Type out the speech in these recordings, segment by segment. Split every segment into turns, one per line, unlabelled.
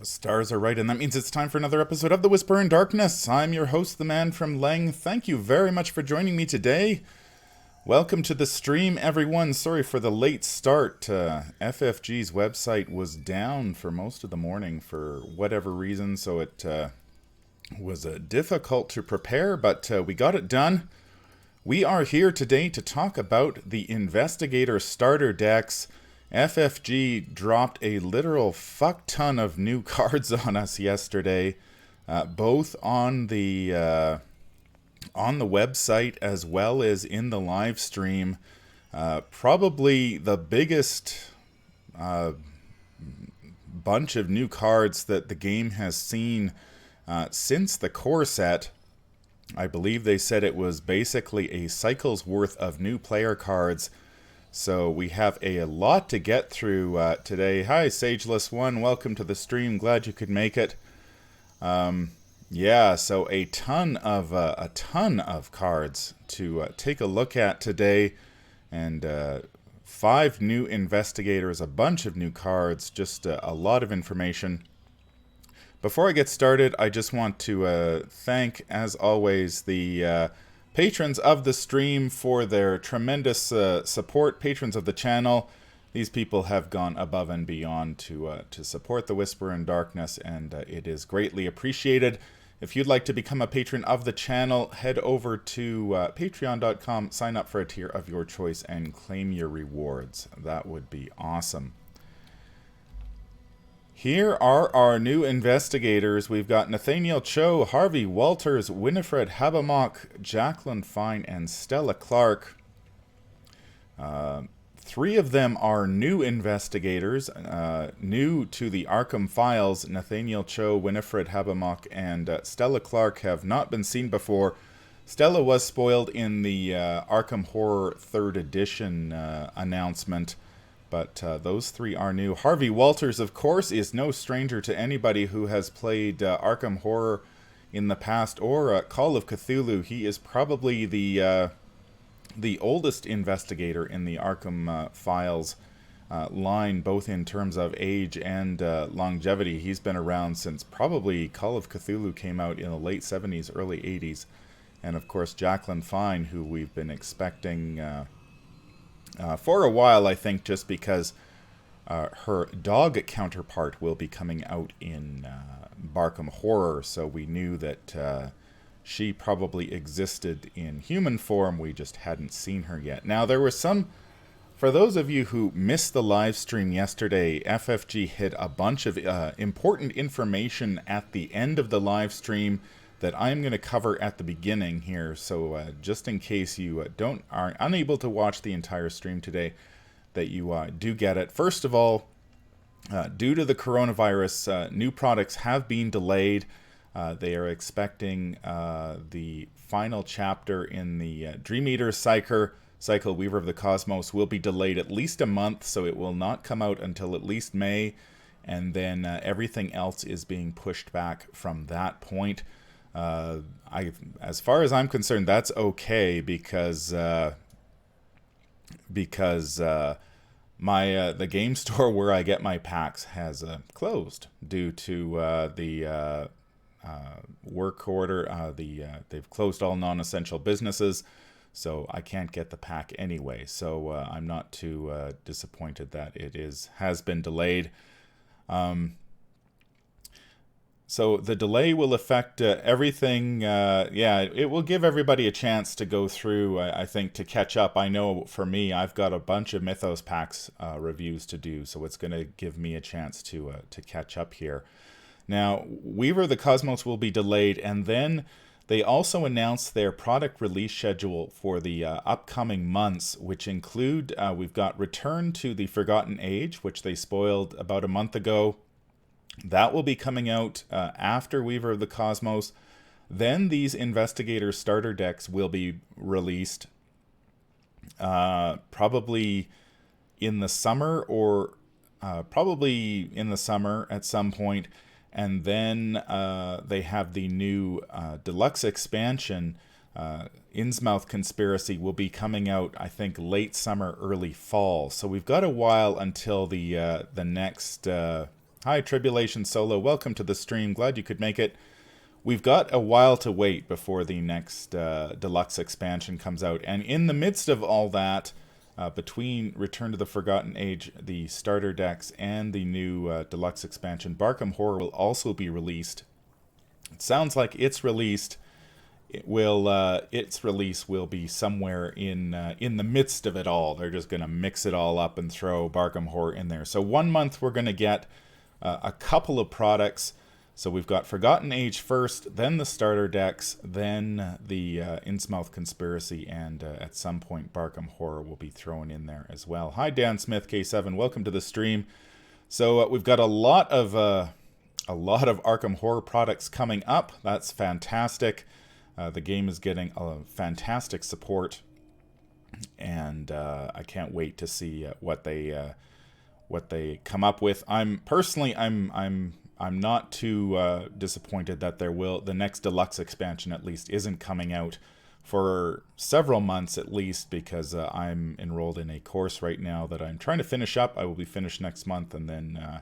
Stars are right, and that means it's time for another episode of The Whisper in Darkness. I'm your host, the man from Leng. Thank you very much for joining me today. Welcome to the stream, everyone. Sorry for the late start. FFG's website was down for most of the morning for whatever reason, so it was difficult to prepare, but we got it done. We are here today to talk about the Investigator starter decks. FFG dropped a literal fuck ton of new cards on us yesterday, both on the website as well as in the live stream. Probably the biggest bunch of new cards that the game has seen since the core set. I believe they said it was basically a cycle's worth of new player cards. So we have a lot to get through today. Hi, Sageless1. Welcome to the stream. Glad you could make it. Yeah, so a ton of cards to take a look at today, and 5 new investigators, a bunch of new cards, just a lot of information. Before I get started, I just want to thank, as always, the patrons of the stream for their tremendous support, patrons of the channel. These people have gone above and beyond to support the Whisper in Darkness, and it is greatly appreciated. If you'd like to become a patron of the channel, head over to patreon.com, sign up for a tier of your choice, and claim your rewards. That would be awesome. Here are our new investigators. We've got Nathaniel Cho, Harvey Walters, Winifred Small, Jacqueline Fine, and Stella Clark. 3 of them are new investigators, new to the Arkham files. Nathaniel Cho, Winifred Small, and Stella Clark have not been seen before. Stella was spoiled in the Arkham Horror 3rd Edition announcement. But those 3 are new. Harvey Walters, of course, is no stranger to anybody who has played Arkham Horror in the past or Call of Cthulhu. He is probably the oldest investigator in the Arkham files line, both in terms of age and longevity. He's been around since probably Call of Cthulhu came out in the late 70s, early 80s. And, of course, Jacqueline Fine, who we've been expecting for a while, I think, just because her dog counterpart will be coming out in Arkham Horror, so we knew that she probably existed in human form. We just hadn't seen her yet. Now, there was some, for those of you who missed the live stream yesterday, FFG hit a bunch of important information at the end of the live stream that I'm going to cover at the beginning here, so just in case you are unable to watch the entire stream today, that you do get it. First of all, due to the coronavirus, new products have been delayed. They are expecting the final chapter in the Dream Eater cycle, Weaver of the Cosmos, will be delayed at least a month, so it will not come out until at least May, and then everything else is being pushed back from that point. As far as I'm concerned, that's okay because the game store where I get my packs has closed due to the work order. They've closed all non-essential businesses, so I can't get the pack anyway. So I'm not too disappointed that it has been delayed. So the delay will affect everything. It will give everybody a chance to go through, I think, to catch up. I know for me, I've got a bunch of Mythos packs reviews to do, so it's going to give me a chance to catch up here. Now, Weaver of the Cosmos will be delayed, and then they also announced their product release schedule for the upcoming months, which include, we've got Return to the Forgotten Age, which they spoiled about a month ago. That will be coming out after Weaver of the Cosmos. Then these Investigator starter decks will be released probably in the summer at some point. And then they have the new deluxe expansion, Innsmouth Conspiracy, will be coming out, I think, late summer, early fall. So we've got a while until the next Hi, Tribulation Solo. Welcome to the stream. Glad you could make it. We've got a while to wait before the next deluxe expansion comes out. And in the midst of all that, between Return to the Forgotten Age, the starter decks, and the new deluxe expansion, Arkham Horror will also be released. It sounds like its released. Its release will be somewhere in the midst of it all. They're just going to mix it all up and throw Arkham Horror in there. So 1 month we're going to get a couple of products. So we've got Forgotten Age first, then the starter decks, then the Innsmouth Conspiracy, and at some point Arkham Horror will be thrown in there as well. Hi Dan Smith K7, welcome to the stream. So we've got a lot of Arkham Horror products coming up. That's fantastic. The game is getting a fantastic support, and I can't wait to see what they come up with. I'm not too disappointed that the next deluxe expansion at least isn't coming out for several months at least, because I'm enrolled in a course right now that I'm trying to finish up. I will be finished next month, and then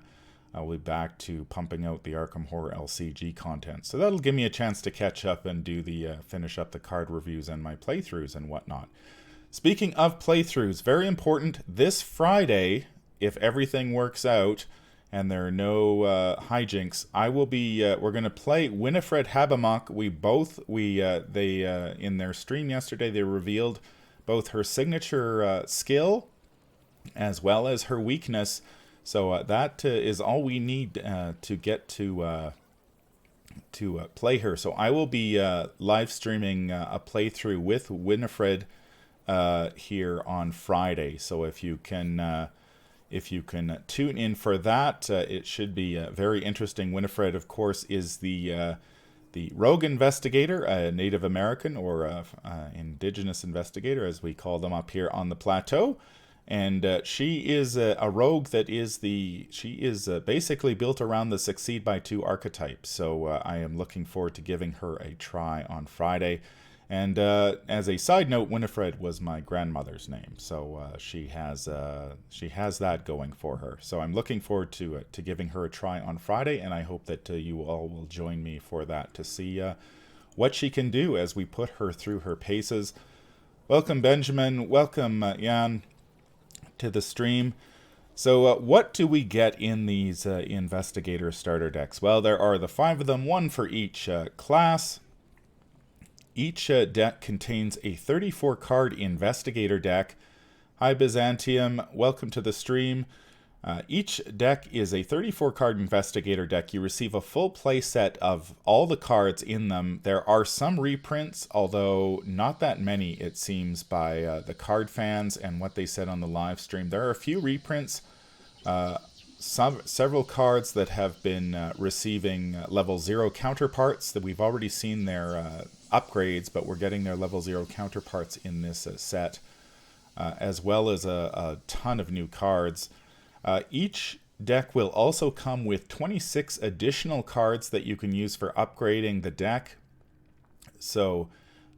I'll be back to pumping out the Arkham Horror LCG content. So that'll give me a chance to catch up and do finish up the card reviews and my playthroughs and whatnot. Speaking of playthroughs, very important, this Friday, if everything works out and there are no hijinks, we're going to play Winifred Habamok. They in their stream yesterday, they revealed both her signature skill as well as her weakness. So that is all we need to get to play her. So I will be live streaming a playthrough with Winifred here on Friday. So if you can tune in for that, it should be very interesting. Winifred, of course, is the rogue investigator, a Native American or indigenous investigator, as we call them up here on the plateau. And she is a rogue that is basically built around the Succeed by 2 archetype. So I am looking forward to giving her a try on Friday. And as a side note, Winifred was my grandmother's name, so she has that going for her. So I'm looking forward to giving her a try on Friday, and I hope that you all will join me for that to see what she can do as we put her through her paces. Welcome Benjamin, welcome Jan to the stream. So what do we get in these Investigator starter decks? Well, there are the 5 of them, one for each class. Each deck contains a 34-card Investigator deck. Hi Byzantium, welcome to the stream. Each deck is a 34-card Investigator deck. You receive a full play set of all the cards in them. There are some reprints, although not that many, it seems, by the card fans and what they said on the live stream. There are a few reprints, several cards that have been receiving level 0 counterparts that we've already seen their upgrades, but we're getting their level 0 counterparts in this set, as well as a ton of new cards. Each deck will also come with 26 additional cards that you can use for upgrading the deck. So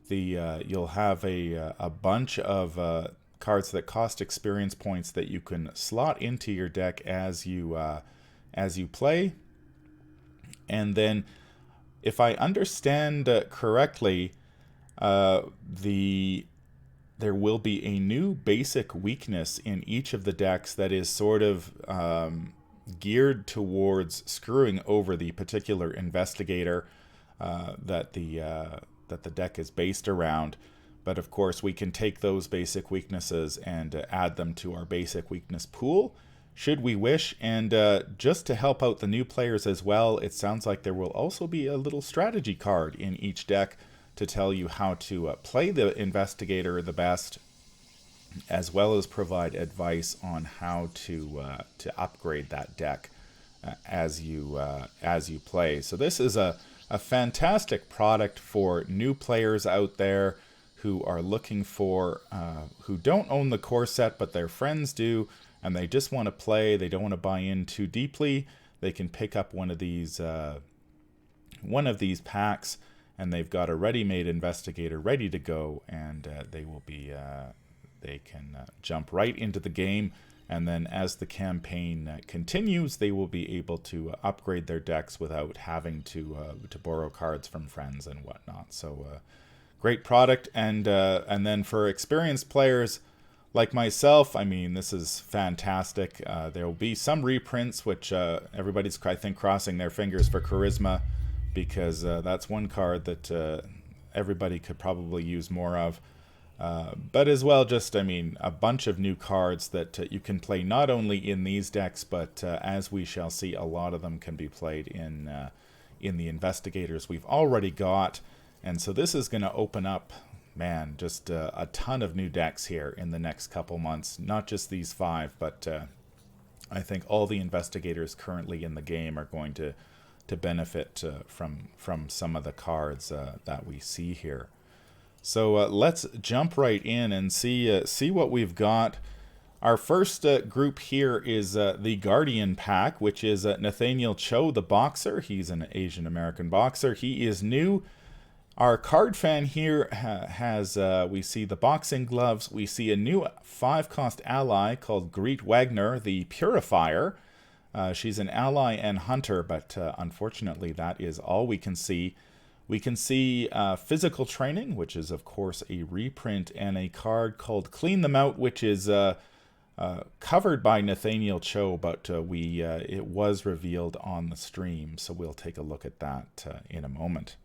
you'll have a bunch of cards that cost experience points that you can slot into your deck as you play. And then, if I understand correctly, there will be a new basic weakness in each of the decks that is sort of geared towards screwing over the particular investigator that the deck is based around. But of course, we can take those basic weaknesses and add them to our basic weakness pool, should we wish. And just to help out the new players as well, it sounds like there will also be a little strategy card in each deck to tell you how to play the investigator the best, as well as provide advice on how to upgrade that deck as you play. So this is a fantastic product for new players out there who are looking for, who don't own the core set, but their friends do, and they just want to play. They don't want to buy in too deeply. They can pick up one of these packs, and they've got a ready-made investigator ready to go, and they can jump right into the game And then as the campaign continues, they will be able to upgrade their decks without having to borrow cards from friends and whatnot. So great product. And then for experienced players like myself, I mean, this is fantastic. There will be some reprints, which everybody's, I think, crossing their fingers for Charisma, because that's one card that everybody could probably use more of. But as well, just, I mean, a bunch of new cards that you can play not only in these decks, but as we shall see, a lot of them can be played in the Investigators we've already got. And so this is going to open up, man, just a ton of new decks here in the next couple months. Not just these 5, but I think all the Investigators currently in the game are going to benefit from some of the cards that we see here. So let's jump right in and see what we've got. Our first group here is the Guardian pack, which is Nathaniel Cho, the boxer. He's an Asian American boxer. He is new. Our card fan here has, we see the boxing gloves. We see a new 5-cost ally called Greet Wagner, the Purifier. She's an ally and hunter, but unfortunately that is all we can see. We can see Physical Training, which is, of course, a reprint, and a card called Clean Them Out, which is covered by Nathaniel Cho, but it was revealed on the stream, so we'll take a look at that in a moment.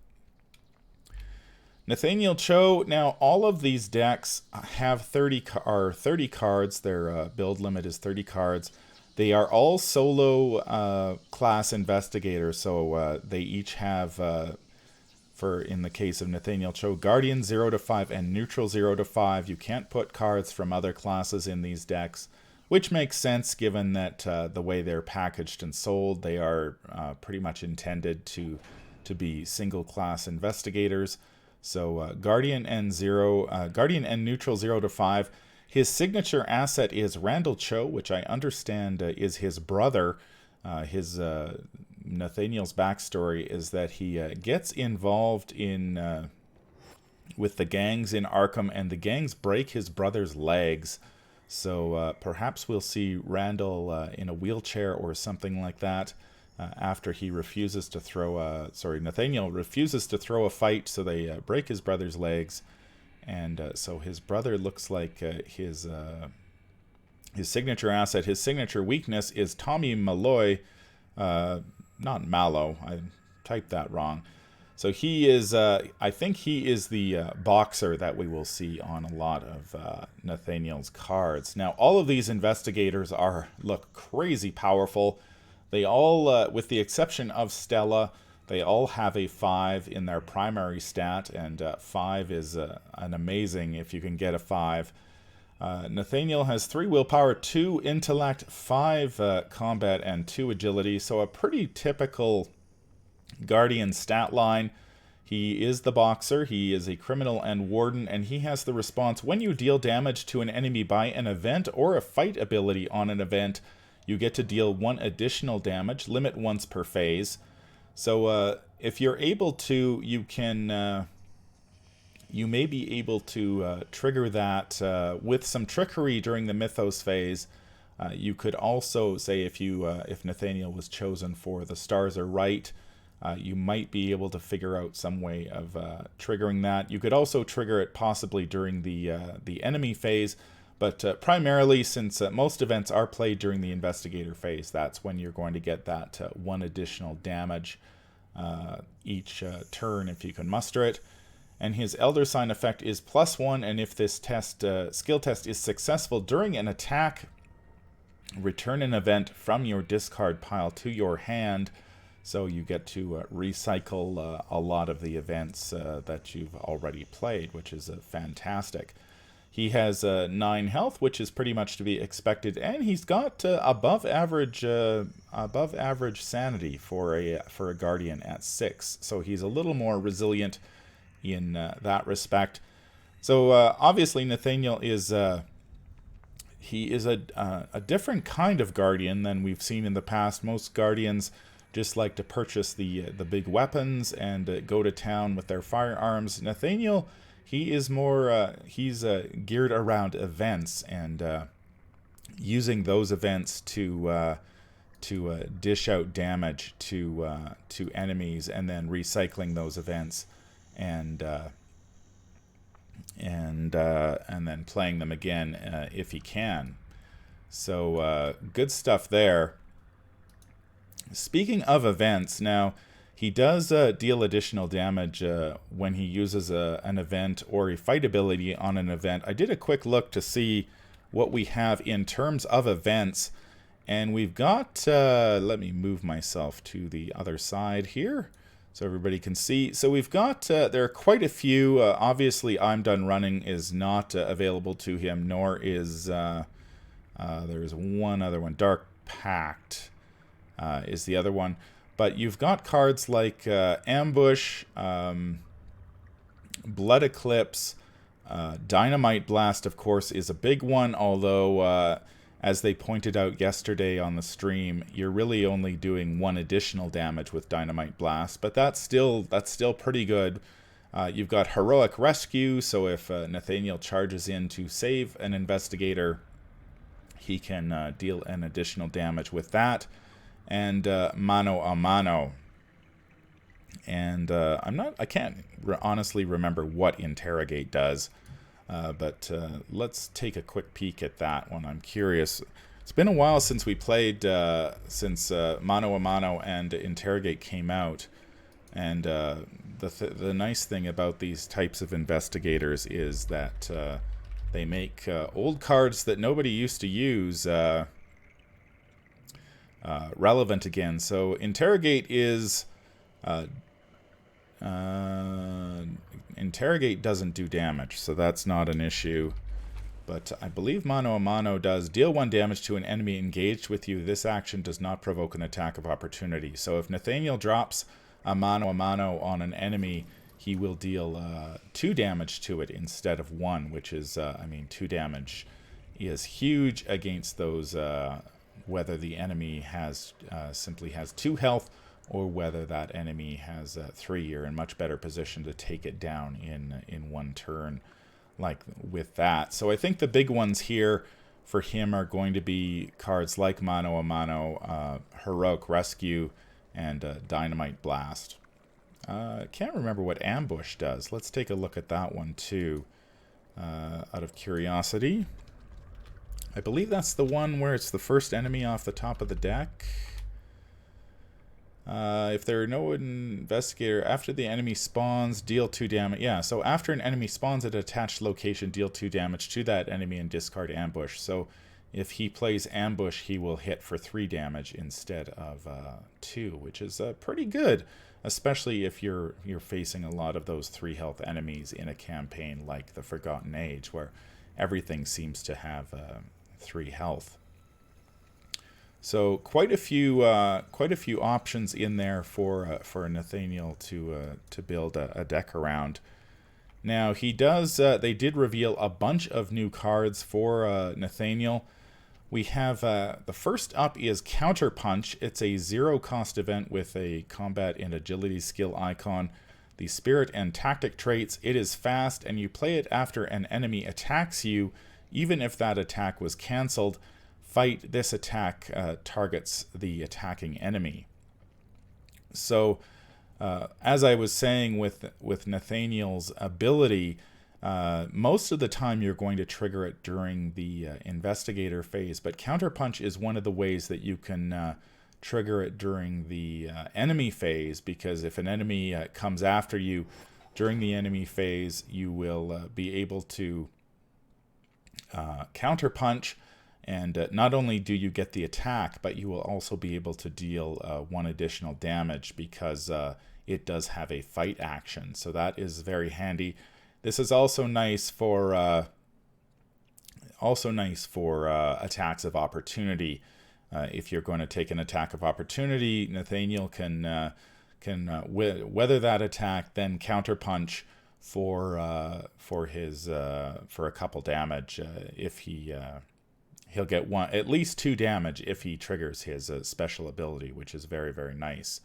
Nathaniel Cho, now all of these decks have 30 cards. Their build limit is 30 cards. They are all solo class investigators, so they each have... in the case of Nathaniel Cho, Guardian 0 to 5 and Neutral 0 to 5. You can't put cards from other classes in these decks, which makes sense given that the way they're packaged and sold, they are pretty much intended to be single class investigators. So Guardian and Neutral 0 to 5. His signature asset is Randall Cho, which I understand is his brother. Nathaniel's backstory is that he gets involved in with the gangs in Arkham, and the gangs break his brother's legs. So perhaps we'll see Randall in a wheelchair or something like that after he refuses to throw Nathaniel refuses to throw a fight, so they break his brother's legs. And so his brother looks like his signature asset. His signature weakness is Tommy Malloy. Not Mallow, I typed that wrong. So he is, I think he is the boxer that we will see on a lot of Nathaniel's cards. Now, all of these investigators look crazy powerful. They all, with the exception of Stella, they all have a 5 in their primary stat, and 5 is an amazing if you can get a 5. Nathaniel has 3 willpower, 2 intellect, 5 combat, and 2 agility. So a pretty typical Guardian stat line. He is the boxer, he is a criminal and warden, and he has the response: when you deal damage to an enemy by an event or a fight ability on an event, you get to deal 1 additional damage, limit once per phase. So if you're able to, you can... you may be able to trigger that with some trickery during the Mythos phase. You could also say if Nathaniel was chosen for the Stars Are Right, you might be able to figure out some way of triggering that. You could also trigger it possibly during the enemy phase, but primarily, since most events are played during the Investigator phase, that's when you're going to get that 1 additional damage each turn if you can muster it. And his Elder Sign effect is +1, and if this skill test is successful during an attack, return an event from your discard pile to your hand. So you get to recycle a lot of the events that you've already played, which is fantastic. He has 9 health, which is pretty much to be expected, and he's got above average sanity for a Guardian at 6. So he's a little more resilient in that respect. So obviously Nathaniel is a different kind of Guardian than we've seen in the past. Most Guardians just like to purchase the big weapons and go to town with their firearms. Nathaniel, he is more he's geared around events, and using those events to dish out damage to enemies, and then recycling those events and then playing them again if he can. So good stuff there. Speaking of events, now he does deal additional damage when he uses an event or a fight ability on an event. I did a quick look to see what we have in terms of events, and we've got, let me move myself to the other side here so everybody can see. So we've got, there are quite a few. Obviously, I'm Done Running is not available to him, nor is, there's one other one, Dark Pact is the other one. But you've got cards like Ambush, Blood Eclipse, Dynamite Blast, of course, is a big one, although as they pointed out yesterday on the stream, you're really only doing one additional damage with Dynamite Blast, but that's still pretty good. You've got Heroic Rescue, so if Nathaniel charges in to save an investigator, he can deal an additional damage with that. And Mano a Mano. And I can't honestly remember what Interrogate does. But let's take a quick peek at that one. I'm curious. It's been a while since we played, since Mano a Mano and Interrogate came out. And the nice thing about these types of investigators is that they make old cards that nobody used to use relevant again. So Interrogate is... Interrogate doesn't do damage, so that's not an issue. But I believe Mano a Mano does deal 1 damage to an enemy engaged with you. This action does not provoke an attack of opportunity. So if Nathaniel drops a Mano on an enemy, he will deal 2 damage to it instead of 1, which is, 2 damage is huge against those, whether the enemy has simply has 2 health, or whether that enemy has 3. You're in much better position to take it down in 1 turn, like with that. So I think the big ones here for him are going to be cards like Mano a Mano, Heroic Rescue, and Dynamite Blast. I can't remember what Ambush does. Let's take a look at that one too, out of curiosity. I believe that's the one where it's the first enemy off the top of the deck. If there are no investigator, after the enemy spawns, deal 2 damage. Yeah, so after an enemy spawns at an attached location, deal 2 damage to that enemy and discard Ambush. So if he plays Ambush, he will hit for 3 damage instead of 2, which is pretty good, especially if you're facing a lot of those 3 health enemies in a campaign like the Forgotten Age, where everything seems to have 3 health. So quite a few options in there for Nathaniel to build a deck around. Now he does. They did reveal a bunch of new cards for Nathaniel. We have the first up is Counter Punch. It's a 0-cost event with a combat and agility skill icon. The spirit and tactic traits. It is fast, and you play it after an enemy attacks you, even if that attack was cancelled. Fight, this attack targets the attacking enemy. So, as I was saying with Nathaniel's ability, most of the time you're going to trigger it during the investigator phase, but Counterpunch is one of the ways that you can trigger it during the enemy phase, because if an enemy comes after you during the enemy phase, you will be able to Counterpunch. And not only do you get the attack, but you will also be able to deal 1 additional damage, because it does have a fight action. So that is very handy. This is also nice for attacks of opportunity. If you're going to take an attack of opportunity, Nathaniel can weather that attack, then counterpunch for a couple damage if he. He'll get at least 2 damage if he triggers his special ability, which is very, very nice.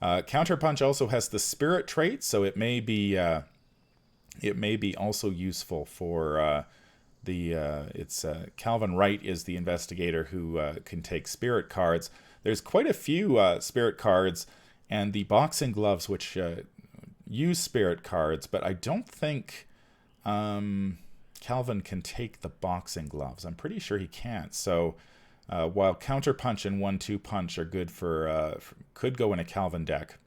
Counterpunch also has the spirit trait, so it may be also useful for it's Calvin Wright is the investigator who can take spirit cards. There's quite a few spirit cards, and the boxing gloves which use spirit cards, but I don't think Calvin can take the boxing gloves. I'm pretty sure he can't. So while counterpunch and 1-2 punch are good for could go in a Calvin deck,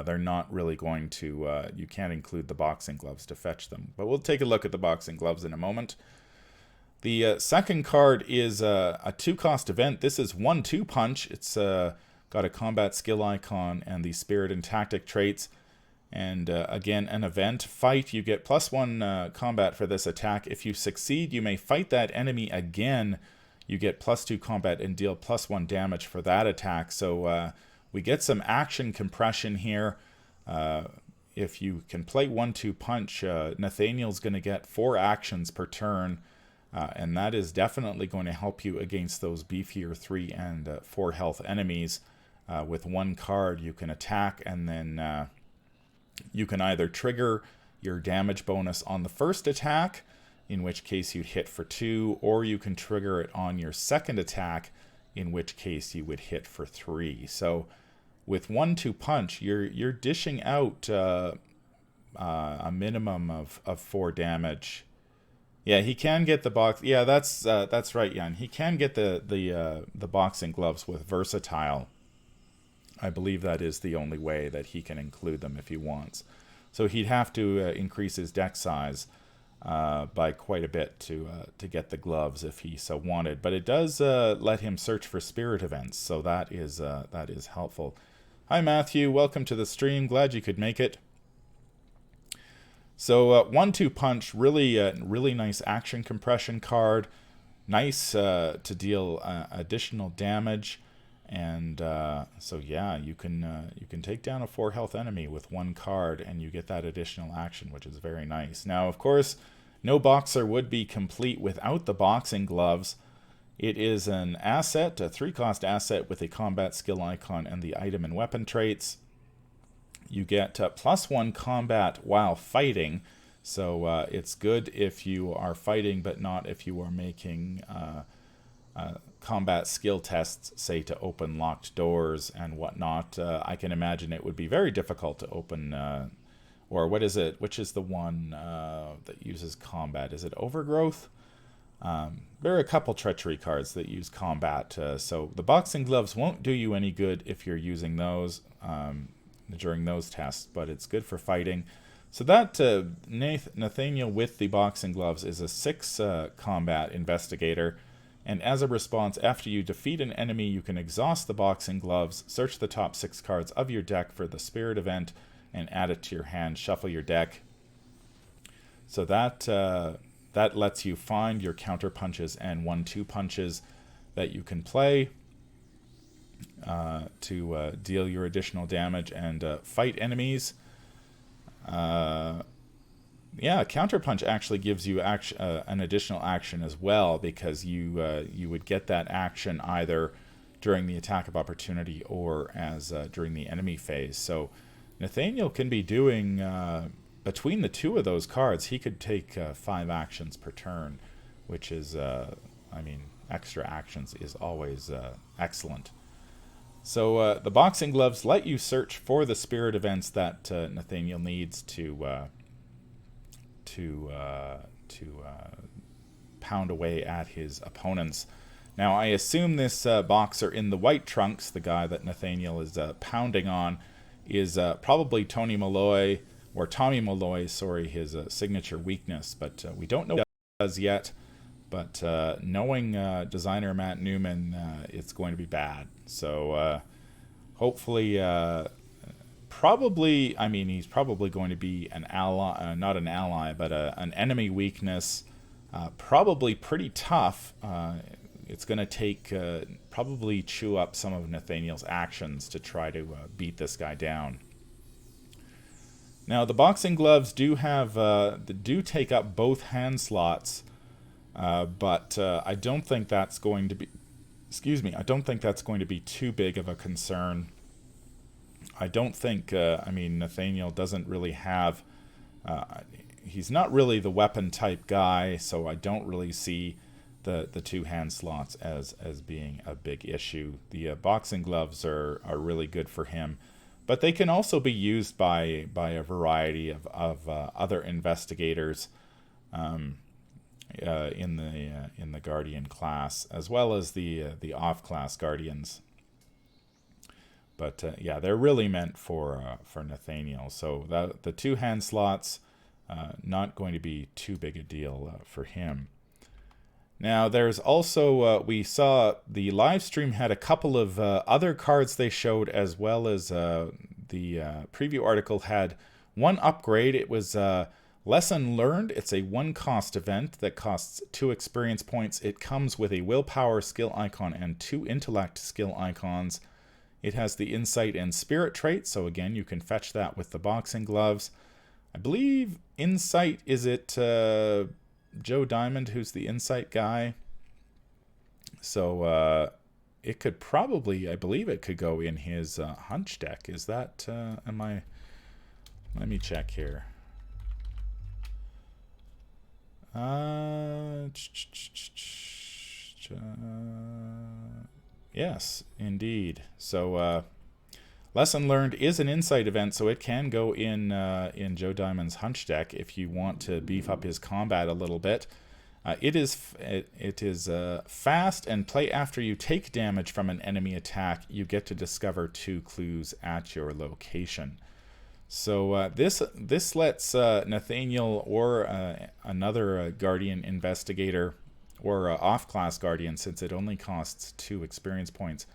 they're not really going to, you can't include the boxing gloves to fetch them. But we'll take a look at the boxing gloves in a moment. The second card is a 2-cost event. This is 1-2 punch. It's got a combat skill icon and the spirit and tactic traits. And again, an event. Fight, you get +1 combat for this attack. If you succeed, you may fight that enemy again. You get +2 combat and deal +1 damage for that attack. So we get some action compression here. If you can play 1-2 punch, Nathaniel's going to get 4 actions per turn. And that is definitely going to help you against those beefier 3 and 4 health enemies. With 1 card, you can attack, and then you can either trigger your damage bonus on the first attack, in which case you'd hit for 2, or you can trigger it on your second attack, in which case you would hit for 3. So with 1-2 punch, you're dishing out a minimum of 4 damage. Yeah, he can get the box. Yeah, that's right, Jan. He can get the boxing gloves with versatile. I believe that is the only way that he can include them if he wants. So he'd have to increase his deck size by quite a bit to get the gloves if he so wanted. But it does let him search for spirit events, so that is helpful. Hi Matthew, welcome to the stream. Glad you could make it. So 1-2 punch, really nice action compression card. Nice to deal additional damage. And so yeah, you can take down a 4 health enemy with 1 card, and you get that additional action, which is very nice. Now, of course, no boxer would be complete without the boxing gloves. It is an asset, a 3-cost asset with a combat skill icon and the item and weapon traits. You get +1 combat while fighting, so it's good if you are fighting, but not if you are making combat skill tests, say to open locked doors and whatnot. I can imagine it would be very difficult to open, or what is it? Which is the one that uses combat? Is it Overgrowth? There are a couple treachery cards that use combat, so the boxing gloves won't do you any good if you're using those during those tests, but it's good for fighting. So that Nathaniel with the boxing gloves is a 6 combat investigator. And as a response, after you defeat an enemy, you can exhaust the boxing gloves, search the top 6 cards of your deck for the spirit event, and add it to your hand. Shuffle your deck. So that lets you find your counter punches and 1-2 punches that you can play to deal your additional damage and fight enemies. Yeah, counterpunch actually gives you an additional action as well, because you would get that action either during the attack of opportunity or as during the enemy phase. So Nathaniel can be doing, between the 2 of those cards, he could take 5 actions per turn, which is, I mean, extra actions is always excellent. So the boxing gloves let you search for the spirit events that Nathaniel needs to pound away at his opponents. Now, I assume this boxer in the white trunks, the guy that Nathaniel is pounding on, is probably Tommy Malloy, sorry, his signature weakness, but we don't know what he does yet. But knowing designer Matt Newman, it's going to be bad. So hopefully, probably, I mean, he's probably going to be an ally, not an ally, but an enemy weakness. Probably pretty tough. It's going to take, probably chew up some of Nathaniel's actions to try to beat this guy down. Now, the boxing gloves do take up both hand slots, but I don't think that's going to be, I don't think that's going to be too big of a concern. I don't think, I mean, Nathaniel doesn't really have, he's not really the weapon type guy, so I don't really see the two hand slots as being a big issue. The boxing gloves are really good for him, but they can also be used by a variety of other investigators in the Guardian class, as well as the off class Guardians. But yeah, they're really meant for Nathaniel. So the two hand slots, not going to be too big a deal for him. Now, there's also, we saw the live stream had a couple of other cards they showed, as well as the preview article had one upgrade. It was Lesson Learned. It's a 1-cost event that costs 2 experience points. It comes with a willpower skill icon and 2 intellect skill icons. It has the insight and spirit trait, so again, you can fetch that with the boxing gloves. I believe insight, is it Joe Diamond, who's the insight guy? So it could probably, I believe it could go in his hunch deck. Is that, let me check here. Yes, indeed. So Lesson Learned is an insight event, so it can go in Joe Diamond's hunch deck if you want to beef up his combat a little bit. It is fast, and play after you take damage from an enemy attack. You get to discover 2 clues at your location. So this lets Nathaniel or another Guardian Investigator or off-class Guardian, since it only costs 2 experience points,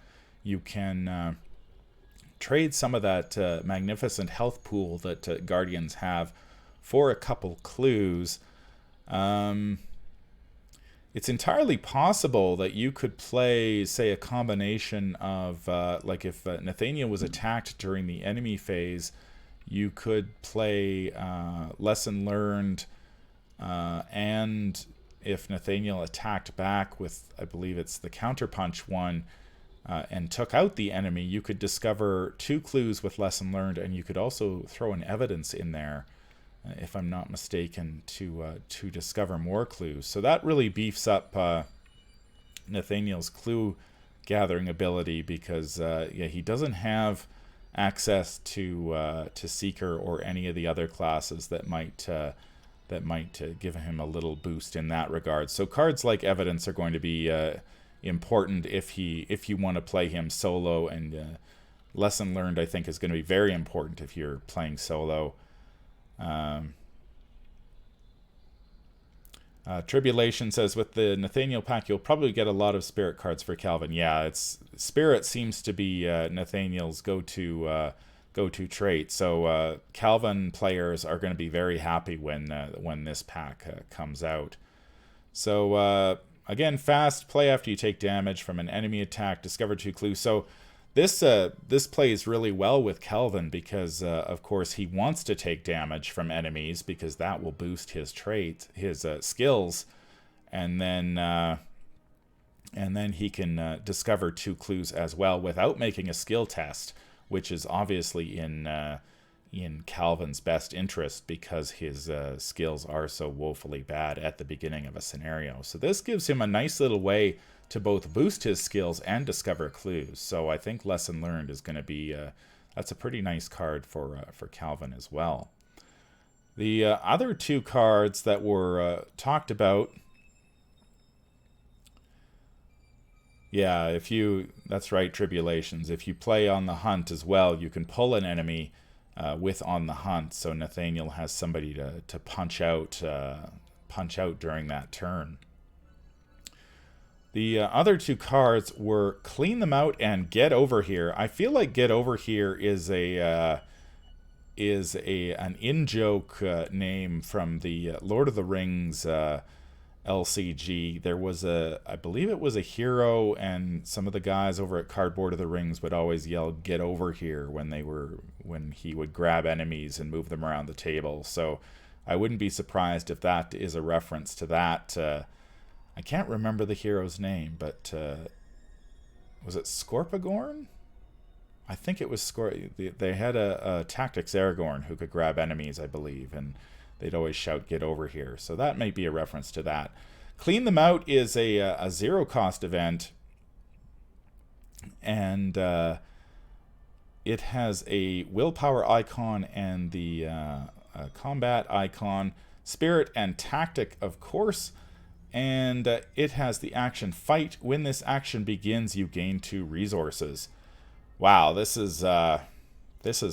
you can trade some of that magnificent health pool that Guardians have for a couple clues. It's entirely possible that you could play, say, a combination of, like if Nathaniel was attacked during the enemy phase, you could play Lesson Learned, and if Nathaniel attacked back with, I believe it's the counterpunch one, and took out the enemy, you could discover 2 clues with Lesson Learned, and you could also throw an evidence in there, if I'm not mistaken, to discover more clues. So that really beefs up Nathaniel's clue gathering ability, because yeah, he doesn't have access to Seeker or any of the other classes that might give him a little boost in that regard. So cards like Evidence are going to be important if you want to play him solo, and Lesson Learned, I think, is going to be very important if you're playing solo. Tribulation says, with the Nathaniel pack, you'll probably get a lot of spirit cards for Calvin. Yeah, spirit seems to be Nathaniel's go-to trait. So Calvin players are going to be very happy when this pack comes out. So again, fast, play after you take damage from an enemy attack, discover 2 clues. So this plays really well with Calvin, because of course he wants to take damage from enemies, because that will boost his trait, his skills, and then he can discover 2 clues as well without making a skill test, which is obviously in Calvin's best interest, because his skills are so woefully bad at the beginning of a scenario. So this gives him a nice little way to both boost his skills and discover clues. So I think Lesson Learned is going to be that's a pretty nice card for Calvin as well. The other 2 cards that were talked about, yeah, that's right, Tribulations. If you play On the Hunt as well, you can pull an enemy with On the Hunt, so Nathaniel has somebody to punch out during that turn. The other 2 cards were Clean Them Out and Get Over Here. I feel like Get Over Here is an in-joke name from the Lord of the Rings LCG. There was I believe it was a hero, and some of the guys over at Cardboard of the Rings would always yell "Get over here" when he would grab enemies and move them around the table. So I wouldn't be surprised if that is a reference to that. I can't remember the hero's name, but was it Scorpigorn? I think it was They had a Tactics Aragorn who could grab enemies, I believe, and they'd always shout, "Get over here." So that might be a reference to that. Clean Them Out is a zero-cost event, and it has a willpower icon and the combat icon, spirit and tactic, of course, and it has the action fight. When this action begins, you gain 2 resources. Wow, this is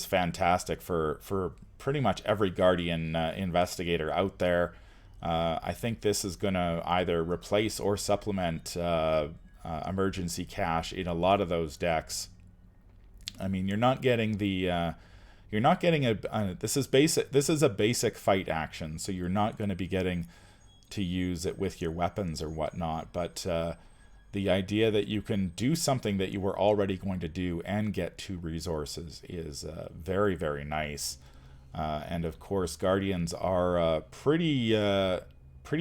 fantastic for pretty much every Guardian investigator out there. I think this is going to either replace or supplement emergency cash in a lot of those decks. I mean, you're not getting the this is a basic fight action, so you're not going to be getting to use it with your weapons or whatnot, but the idea that you can do something that you were already going to do and get 2 resources is very, very nice. And of course, Guardians are pretty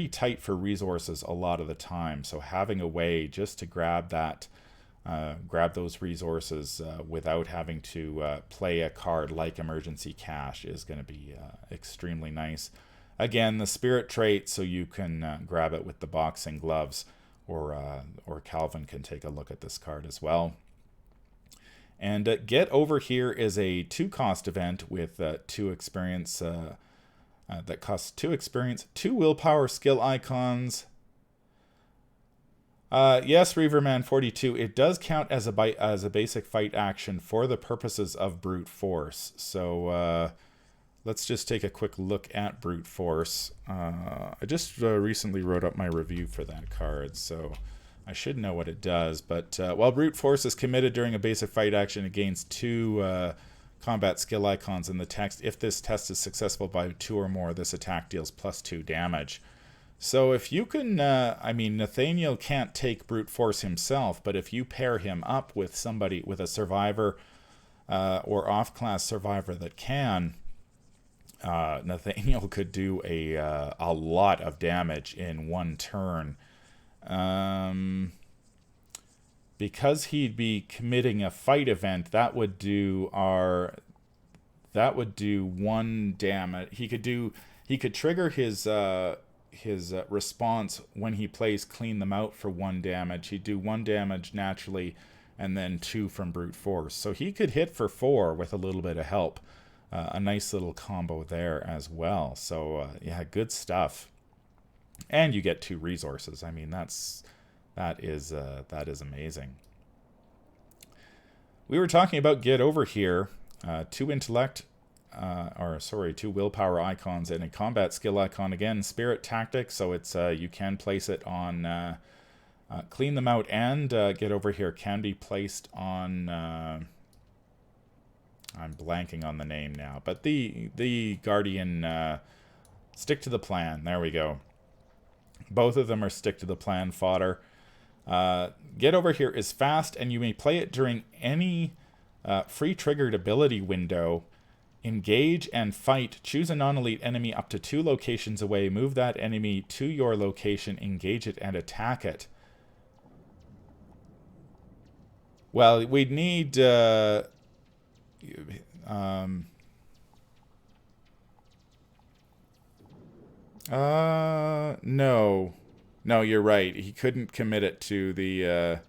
tight for resources a lot of the time, so having a way just to grab those resources without having to play a card like emergency cash is going to be extremely nice. Again, the spirit trait, so you can grab it with the boxing gloves, or Calvin can take a look at this card as well. And Get Over Here is a 2-cost event with 2 experience, that costs 2 experience, 2 willpower skill icons. Yes, Reaverman42, it does count as a basic fight action for the purposes of brute force. So let's just take a quick look at brute force. I just recently wrote up my review for that card, so I should know what it does. But while brute force is committed during a basic fight action, it gains 2 combat skill icons in the text. If this test is successful by 2 or more, this attack deals +2 damage. So if you can, I mean, Nathaniel can't take brute force himself, but if you pair him up with somebody, with a survivor or off-class survivor that can, Nathaniel could do a lot of damage in 1 turn. Because he'd be committing a fight event, that would do 1 damage. He could trigger his response when he plays Clean Them Out for 1 damage. He'd do 1 damage naturally, and then 2 from brute force. So he could hit for 4 with a little bit of help. A nice little combo there as well. So yeah, good stuff. And you get 2 resources. I mean, that is amazing. We were talking about Get Over Here. 2 intellect, 2 willpower icons and a combat skill icon. Again, spirit tactic, so it's you can place it on Clean Them Out, and Get Over Here can be placed on I'm blanking on the name now, but the Guardian Stick to the Plan. There we go. Both of them are stick to the plan fodder. Get Over Here is fast, and you may play it during any free triggered ability window. Engage and fight. Choose a non-elite enemy up to 2 locations away. Move that enemy to your location. Engage it and attack it. Well, we'd need... no. No, you're right. He couldn't commit it to the...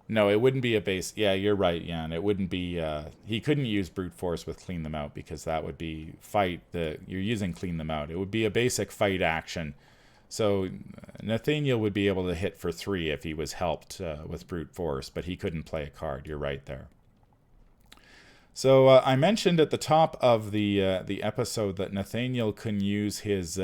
No, it wouldn't be a base... Yeah, you're right, Jan. It wouldn't be... He couldn't use brute force with Clean Them Out, because that would be fight. You're using Clean Them Out. It would be a basic fight action. So Nathaniel would be able to hit for 3 if he was helped with brute force, but he couldn't play a card. You're right there. So I mentioned at the top of the episode that Nathaniel can use his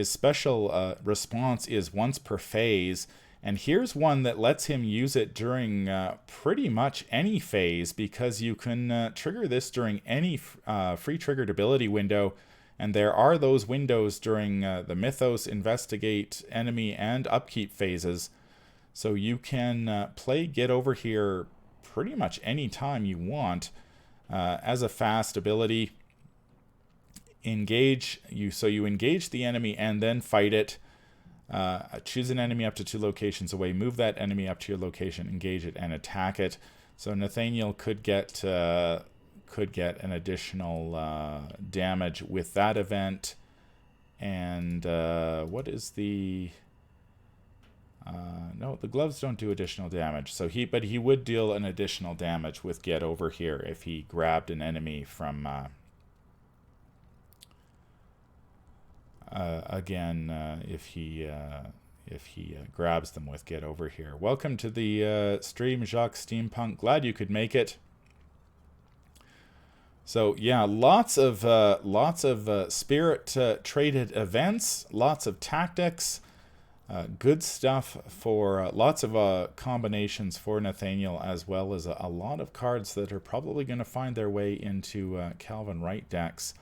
special response is once per phase, and here's one that lets him use it during pretty much any phase, because you can trigger this during any free triggered ability window, and there are those windows during the Mythos, Investigate, Enemy, and Upkeep phases, so you can play Get Over Here pretty much any time you want. As a fast ability, engage you. So you engage the enemy and then fight it. Choose an enemy up to 2 locations away. Move that enemy up to your location. Engage it and attack it. So Nathaniel could get could get an additional damage with that event. And what is the... no, the gloves don't do additional damage. So but he would deal an additional damage with Get Over Here if he grabbed an enemy from... if he grabs them with Get Over Here. Welcome to the stream, Jacques Steampunk. Glad you could make it. So yeah, lots of spirit traded events, lots of tactics, good stuff for lots of combinations for Nathaniel, as well as a lot of cards that are probably going to find their way into Calvin Wright decks.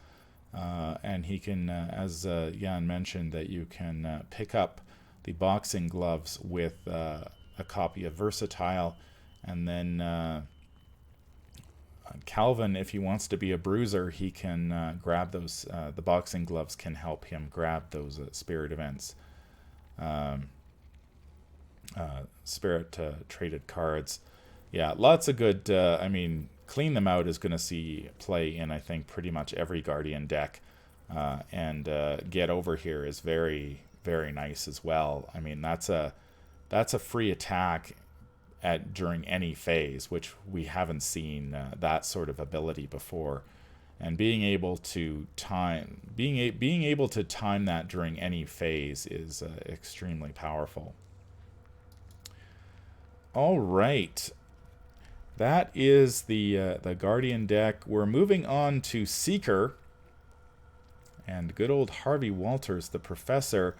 And he can, as Jan mentioned, that you can pick up the boxing gloves with a copy of Versatile, and then Calvin, if he wants to be a bruiser, he can grab those. The boxing gloves can help him grab those spirit events, spirit traded cards. Yeah, lots of good. I mean, Clean Them Out is going to see play in, I think, pretty much every Guardian deck, and Get Over Here is very, very nice as well. I mean, that's a free attack during any phase, which we haven't seen that sort of ability before. And being able to time that during any phase is extremely powerful. All right. That is the Guardian deck. We're moving on to Seeker. And good old Harvey Walters, the Professor.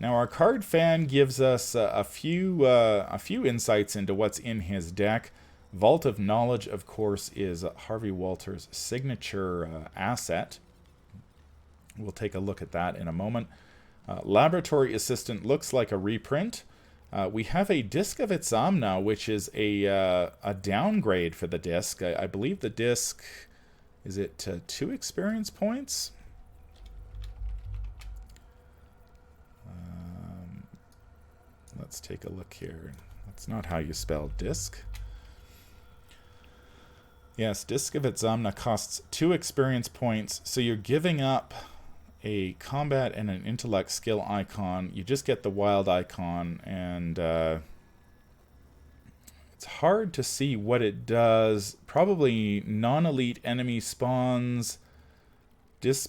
Now, our card fan gives us a few insights into what's in his deck. Vault of Knowledge, of course, is Harvey Walters' signature asset. We'll take a look at that in a moment. Laboratory Assistant looks like a reprint. We have a Disc of Itzamna, which is a downgrade for the disc. I believe the disc, is it 2 experience points? Let's take a look here. That's not how you spell disc. Yes, Disc of Itzamna costs 2 experience points, so you're giving up a combat and an intellect skill icon. You just get the wild icon, and it's hard to see what it does. Probably non-elite enemy spawns.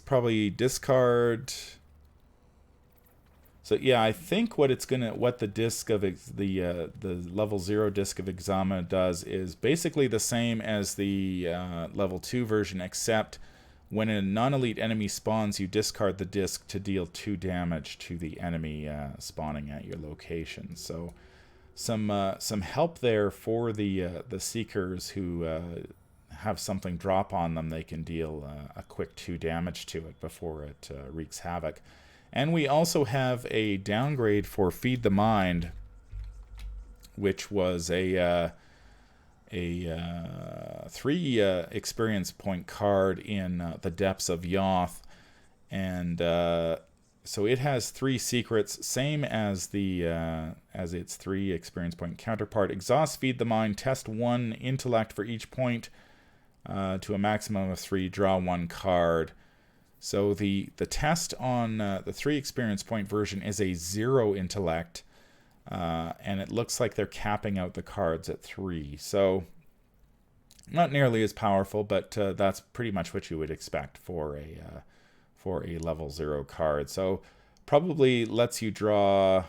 Probably discard. So yeah, I think what the disc of the level 0 Disc of Itzamna does is basically the same as the level 2 version, except when a non-elite enemy spawns, you discard the disc to deal 2 damage to the enemy spawning at your location. So some help there for the Seekers who have something drop on them. They can deal a quick 2 damage to it before it wreaks havoc. And we also have a downgrade for Feed the Mind, which was a 3 experience point card in the Depths of Yoth, and so it has 3 secrets, same as as its 3 experience point counterpart. Exhaust Feed the Mind, test 1 intellect for each point to a maximum of 3. Draw 1 card. So the test on the 3 experience point version is a 0 intellect, and it looks like they're capping out the cards at 3. So not nearly as powerful, but that's pretty much what you would expect for a level 0 card. So probably lets you draw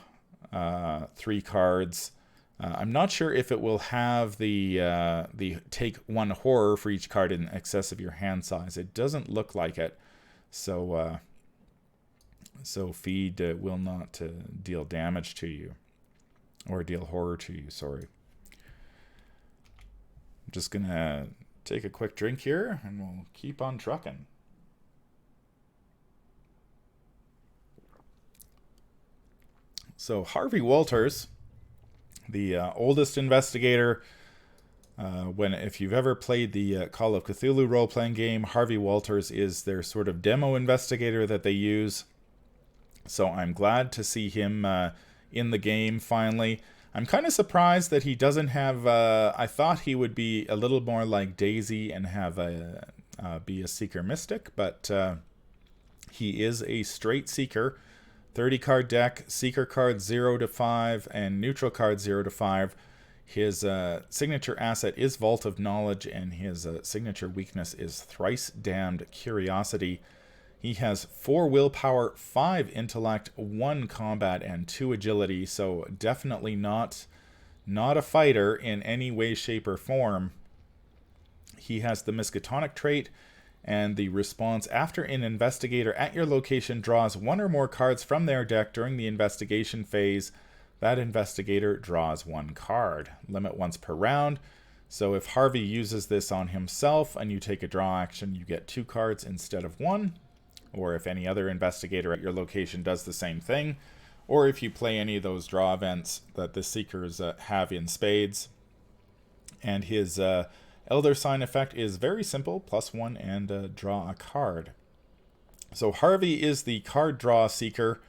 3 cards. I'm not sure if it will have the take 1 horror for each card in excess of your hand size. It doesn't look like it. So Feed will not deal damage to you, or deal horror to you, sorry. I'm just going to take a quick drink here, and we'll keep on trucking. So Harvey Walters, the oldest investigator. If you've ever played the Call of Cthulhu role-playing game, Harvey Walters is their sort of demo investigator that they use. So I'm glad to see him in the game finally. I'm kind of surprised that he doesn't have, I thought he would be a little more like Daisy and have be a Seeker Mystic, but he is a straight Seeker. 30 card deck, Seeker cards 0 to 5, and neutral cards 0 to 5. His signature asset is Vault of Knowledge, and his signature weakness is Thrice Damned Curiosity. He has 4 willpower, 5 intellect, 1 combat, and 2 agility, so definitely not a fighter in any way, shape, or form. He has the Miskatonic trait, and the response after an investigator at your location draws 1 or more cards from their deck during the investigation phase, that investigator draws 1 card. Limit once per round. So if Harvey uses this on himself and you take a draw action, you get 2 cards instead of 1. Or if any other investigator at your location does the same thing. Or if you play any of those draw events that the Seekers have in spades. And his Elder Sign effect is very simple, +1 and draw a card. So Harvey is the card draw Seeker.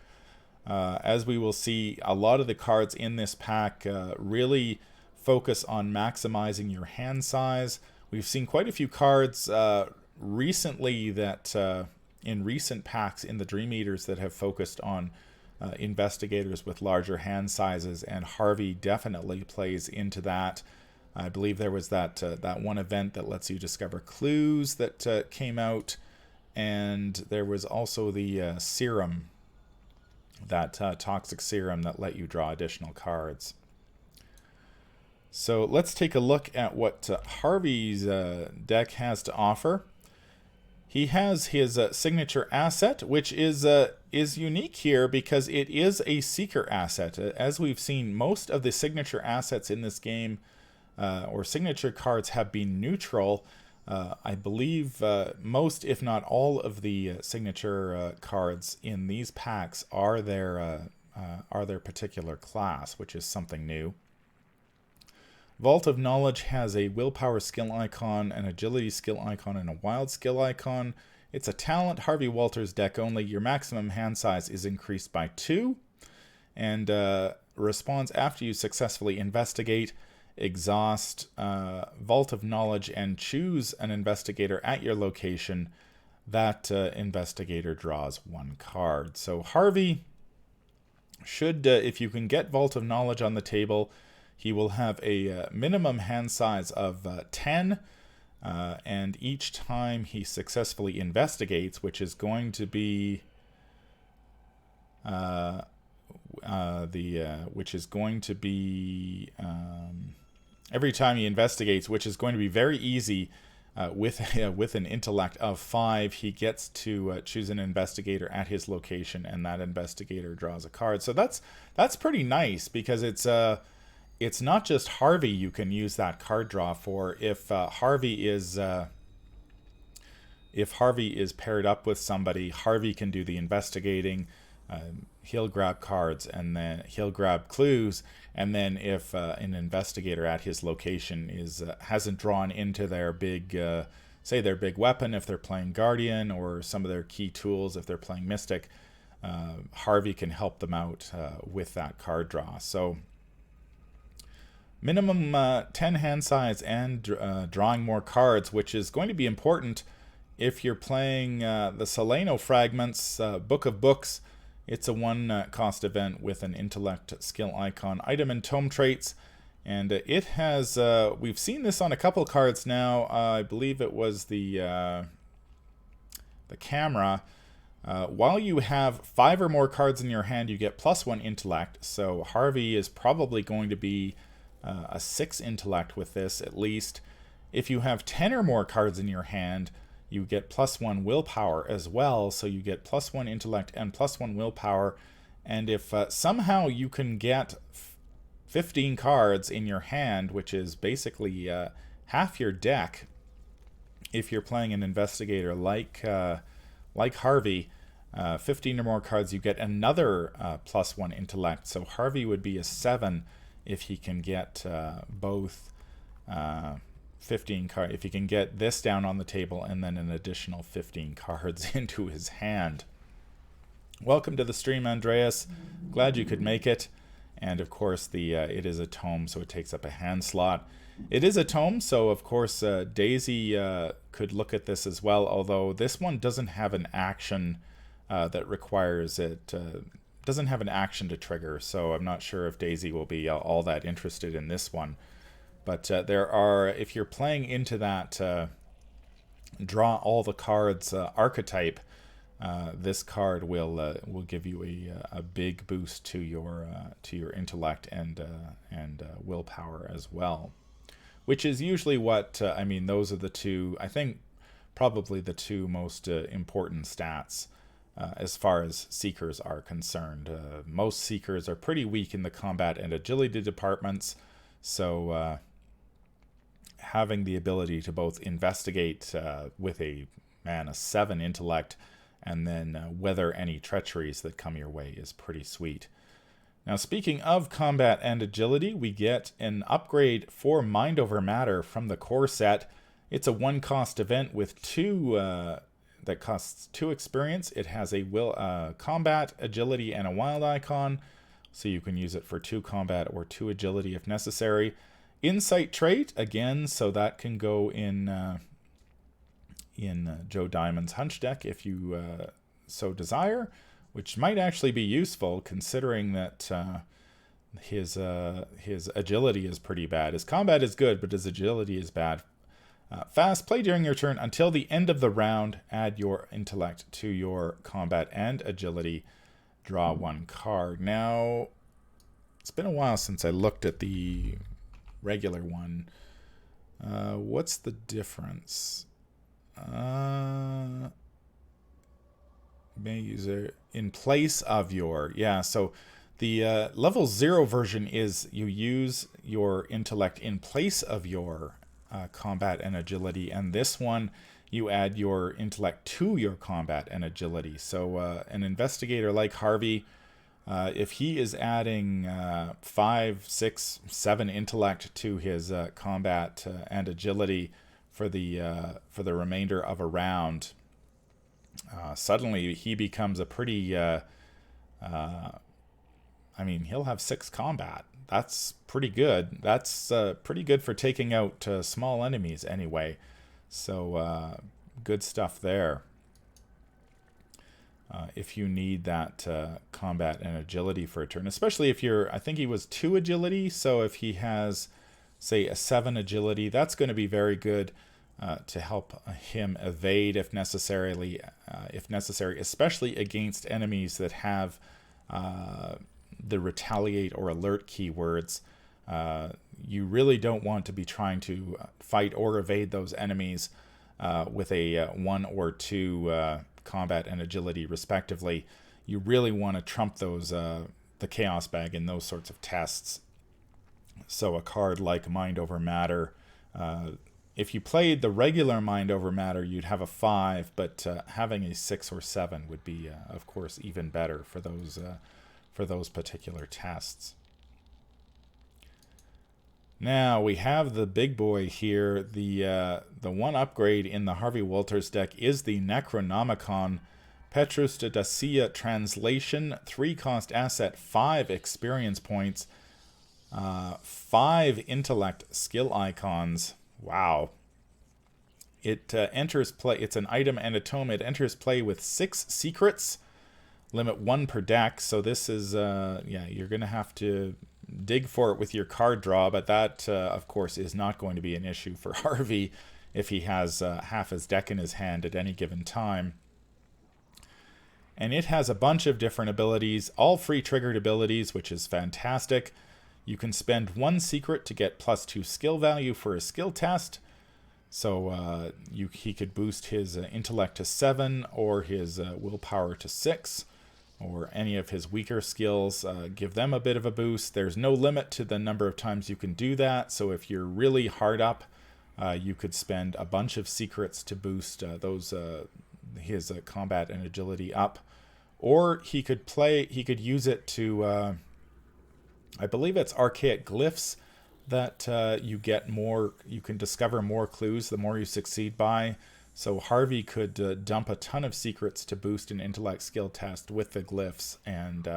As we will see, a lot of the cards in this pack really focus on maximizing your hand size. We've seen quite a few cards recently that in recent packs in the Dream Eaters that have focused on investigators with larger hand sizes, and Harvey definitely plays into that. I believe there was that one event that lets you discover clues that came out, and there was also the serum, that toxic serum that let you draw additional cards. So let's take a look at what Harvey's deck has to offer. He has his signature asset, which is unique here because it is a Seeker asset. As we've seen, most of the signature assets in this game, or signature cards, have been neutral. I believe most, if not all, of the signature cards in these packs are their particular class, which is something new. Vault of Knowledge has a willpower skill icon, an agility skill icon, and a wild skill icon. It's a talent Harvey Walters deck only. Your maximum hand size is increased by 2, and responds after you successfully investigate, exhaust Vault of Knowledge, and choose an investigator at your location. That investigator draws 1 card. So Harvey should, if you can get Vault of Knowledge on the table, he will have a minimum hand size of 10, and each time he successfully investigates, which is going to be every time he investigates, which is going to be very easy, with an intellect of 5, he gets to choose an investigator at his location, and that investigator draws a card. So that's pretty nice, because it's not just Harvey you can use that card draw for. If Harvey is paired up with somebody, Harvey can do the investigating. He'll grab cards, and then he'll grab clues, and then if an investigator at his location hasn't drawn into their big, say their big weapon if they're playing Guardian, or some of their key tools if they're playing Mystic, Harvey can help them out with that card draw. So minimum 10 hand size and drawing more cards, which is going to be important if you're playing the Soleno Fragments Book of Books. It's a 1 cost event with an intellect skill icon, item, and tome traits, and it has we've seen this on a couple cards now. I believe it was the camera. While you have 5 or more cards in your hand, you get +1 intellect. So Harvey is probably going to be a 6 intellect with this, at least. If you have 10 or more cards in your hand, you get +1 willpower as well, so you get +1 intellect and +1 willpower. And if somehow you can get 15 cards in your hand, which is basically half your deck, if you're playing an investigator like Harvey, 15 or more cards, you get another +1 intellect. So Harvey would be a 7 if he can get both 15 cards. If he can get this down on the table and then an additional 15 cards into his hand. Welcome to the stream, Andreas. Glad you could make it. And of course, it is a tome, so it takes up a hand slot. It is a tome, so of course Daisy could look at this as well, although this one doesn't have an action that requires it. Doesn't have an action to trigger, so I'm not sure if Daisy will be all that interested in this one. But there are, if you're playing into that draw all the cards archetype, this card will give you a big boost to your intellect and willpower as well, which is usually what I mean. Those are the two, I think, probably the two most important stats as far as Seekers are concerned. Most Seekers are pretty weak in the combat and agility departments, so having the ability to both investigate with a 7 intellect and then weather any treacheries that come your way is pretty sweet. Now, speaking of combat and agility, we get an upgrade for Mind Over Matter from the core set. It's a 1-cost event with 2 that costs 2 experience. It has a combat, agility, and a wild icon, so you can use it for 2 combat or 2 agility if necessary. Insight trait again, so that can go in Joe Diamond's Hunch deck if you so desire, which might actually be useful considering that his agility is pretty bad. His combat is good, but his agility is bad. Fast, play during your turn until the end of the round. Add your intellect to your combat and agility. Draw 1 card. Now, it's been a while since I looked at the regular one. What's the difference? May user in place of your, so the level 0 version is you use your intellect in place of your combat and agility, and this one you add your intellect to your combat and agility. So an investigator like Harvey, if he is adding 5, 6, 7 intellect to his combat and agility for the remainder of a round, suddenly he becomes a pretty he'll have 6 combat. That's pretty good. That's pretty good for taking out small enemies anyway. So good stuff there. If you need that combat and agility for a turn, especially if I think he was 2 agility, so if he has, say, a 7 agility, that's going to be very good to help him evade if necessary, especially against enemies that have the retaliate or alert keywords. You really don't want to be trying to fight or evade those enemies with a 1 or 2 combat and agility respectively. You really want to trump those the chaos bag in those sorts of tests. So a card like Mind Over Matter, if you played the regular Mind Over Matter, you'd have a 5, but having a 6 or 7 would be, of course, even better for those particular tests. Now we have the big boy here. The one upgrade in the Harvey Walters deck is the Necronomicon Petrus de Dacia translation, 3-cost asset, 5 experience points, 5 intellect skill icons. Wow. It enters play. It's an item and a tome. It enters play with 6 secrets, limit 1 per deck. So this is you're gonna have to dig for it with your card draw, but that of course is not going to be an issue for Harvey if he has half his deck in his hand at any given time. And it has a bunch of different abilities, all free triggered abilities, which is fantastic. You can spend 1 secret to get +2 skill value for a skill test. So he could boost his intellect to 7 or his willpower to 6, or any of his weaker skills, give them a bit of a boost. There's no limit to the number of times you can do that. So if you're really hard up, you could spend a bunch of secrets to boost his combat and agility up. Or he could use it to, I believe it's archaic glyphs that you can discover more clues the more you succeed by. So Harvey could dump a ton of secrets to boost an intellect skill test with the glyphs and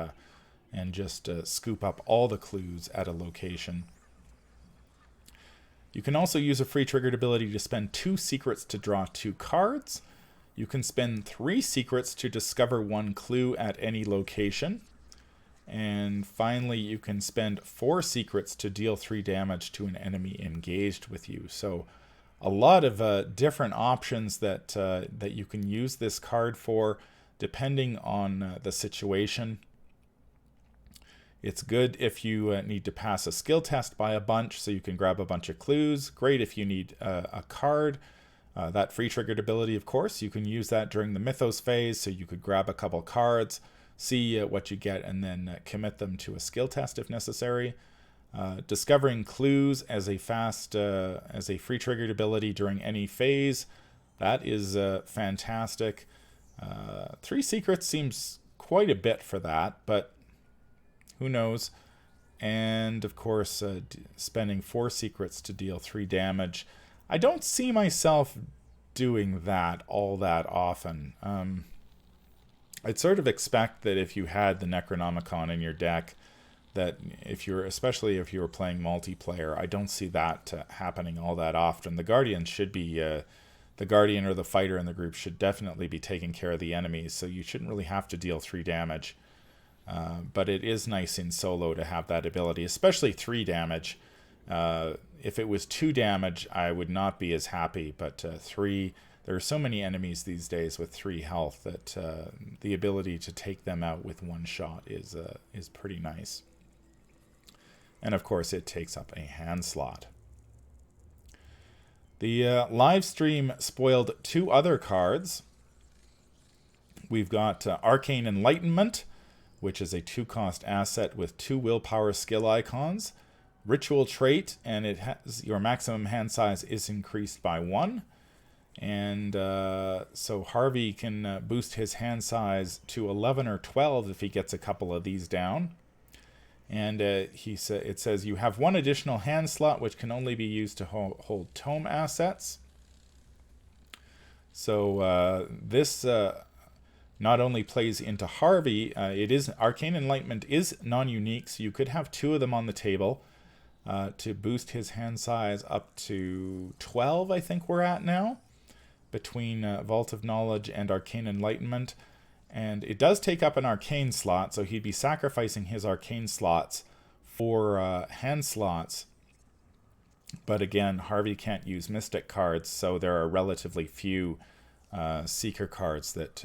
and just scoop up all the clues at a location. You can also use a free triggered ability to spend 2 secrets to draw 2 cards. You can spend 3 secrets to discover 1 clue at any location. And finally, you can spend 4 secrets to deal 3 damage to an enemy engaged with you. So a lot of different options that you can use this card for, depending on the situation. It's good if you need to pass a skill test by a bunch, so you can grab a bunch of clues. Great if you need a card. That free triggered ability, of course, you can use that during the Mythos phase, so you could grab a couple cards, see what you get, and then commit them to a skill test if necessary. Discovering clues as a free triggered ability during any phase, that is fantastic. 3 secrets seems quite a bit for that, but who knows? And of course, spending 4 secrets to deal 3 damage. I don't see myself doing that all that often. I'd sort of expect that if you had the Necronomicon in your deck, that especially if you were playing multiplayer, I don't see that happening all that often. The Guardian should be, the Guardian or the fighter in the group should definitely be taking care of the enemies, so you shouldn't really have to deal 3 damage. But it is nice in solo to have that ability, especially 3 damage. If it was 2 damage, I would not be as happy, but 3... There are so many enemies these days with 3 health that the ability to take them out with 1 shot is pretty nice. And of course, it takes up a hand slot. The live stream spoiled 2 other cards. We've got Arcane Enlightenment, which is a 2-cost asset with 2 willpower skill icons. Ritual trait, and it has your maximum hand size is increased by 1. And so Harvey can boost his hand size to 11 or 12 if he gets a couple of these down. And it says you have 1 additional hand slot, which can only be used to hold tome assets. So this not only plays into Harvey, Arcane Enlightenment is non-unique, so you could have 2 of them on the table to boost his hand size up to 12, I think we're at now, between Vault of Knowledge and Arcane Enlightenment. And it does take up an arcane slot, so he'd be sacrificing his arcane slots for hand slots. But again, Harvey can't use mystic cards, so there are relatively few seeker cards that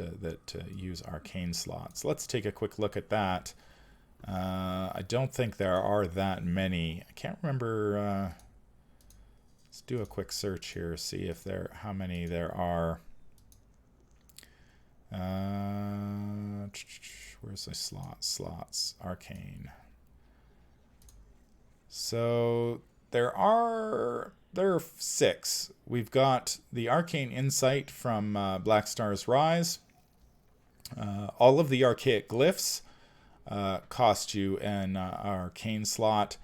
use arcane slots. Let's take a quick look at that. I don't think there are that many. I can't remember. Let's do a quick search here, see if how many there are. Where's the slots? Arcane. So there are 6. We've got the Arcane Insight from Black Star's Rise. All of the archaic glyphs cost you an arcane slot.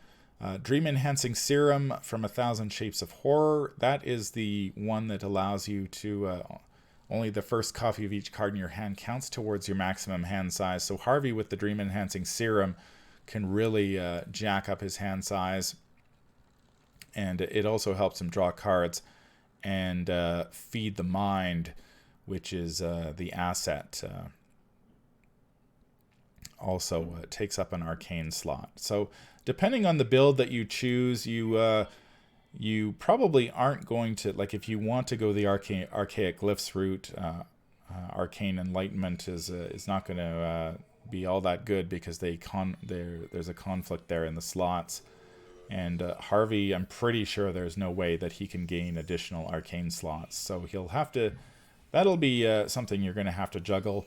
Dream Enhancing Serum from 1,000 Shapes of Horror. That is the one that allows you to only the first copy of each card in your hand counts towards your maximum hand size. So Harvey with the Dream Enhancing Serum can really jack up his hand size. And it also helps him draw cards and feed the mind, which is the asset. Also takes up an arcane slot. So depending on the build that you choose, you probably aren't going to, like, if you want to go the archaic glyphs route, Arcane Enlightenment is not going to be all that good because there's a conflict there in the slots. And Harvey, I'm pretty sure there's no way that he can gain additional arcane slots. So he'll have to, that'll be something you're going to have to juggle.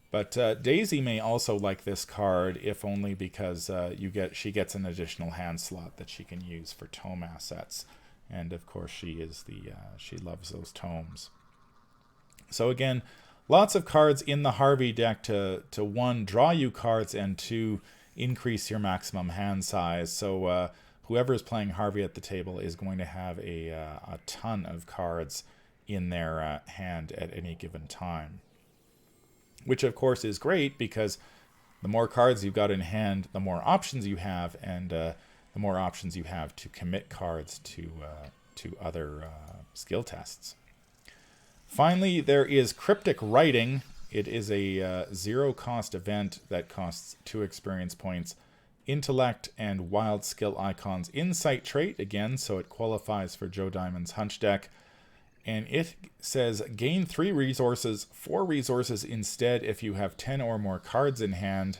But Daisy may also like this card, if only because she gets an additional hand slot that she can use for tome assets, and of course she loves those tomes. So again, lots of cards in the Harvey deck to 1, draw you cards, and 2, increase your maximum hand size. So whoever is playing Harvey at the table is going to have a ton of cards in their hand at any given time. Which, of course, is great because the more cards you've got in hand, the more options you have, and the more options you have to commit cards to other skill tests. Finally, there is Cryptic Writing. It is a zero-cost event that costs 2 experience points. Intellect and Wild Skill Icons Insight trait, again, so it qualifies for Joe Diamond's Hunch deck. And it says gain 3 resources, 4 resources instead if you have 10 or more cards in hand.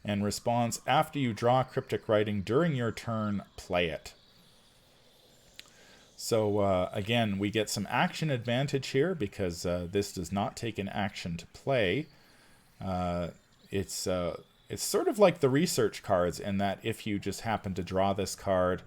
And response, after you draw Cryptic Writing during your turn, play it. So again, we get some action advantage here because this does not take an action to play. It's sort of like the research cards in that if you just happen to draw this card,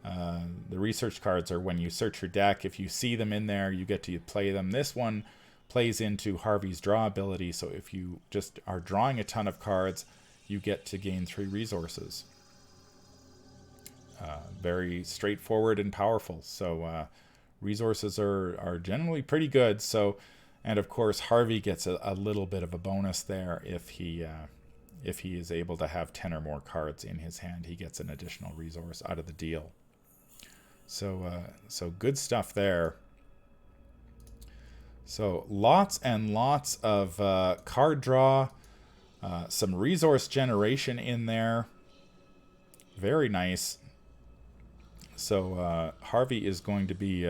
the research cards are when you search your deck. If you see them in there, you get to play them. This one plays into Harvey's draw ability. So if you just are drawing a ton of cards, you get to gain 3 resources. Very straightforward and powerful. So resources are generally pretty good. So, and of course Harvey gets a little bit of a bonus there if he is able to have 10 or more cards in his hand. He gets an additional resource out of the deal. So good stuff there. So lots and lots of card draw, some resource generation in there. Very nice. So Harvey is going to be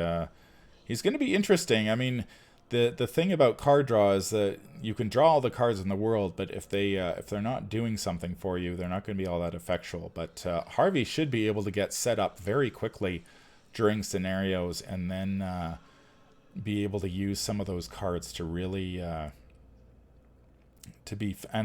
he's going to be interesting. I mean, the thing about card draw is that you can draw all the cards in the world, but if they're not doing something for you, they're not going to be all that effectual. But Harvey should be able to get set up very quickly during scenarios, and then be able to use some of those cards to really and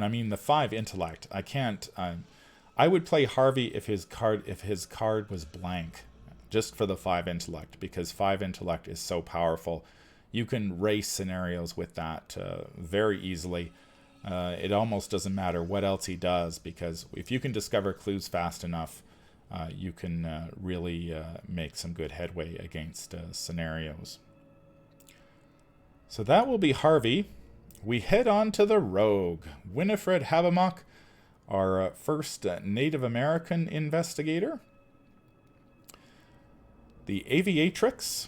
I mean the 5 intellect. I would play Harvey if his card was blank, just for the 5 intellect, because 5 intellect is so powerful. You can race scenarios with that very easily. It almost doesn't matter what else he does, because if you can discover clues fast enough, you can really make some good headway against scenarios. So that will be Harvey. We head on to the Rogue. Winifred Habermock, our first Native American investigator. The Aviatrix.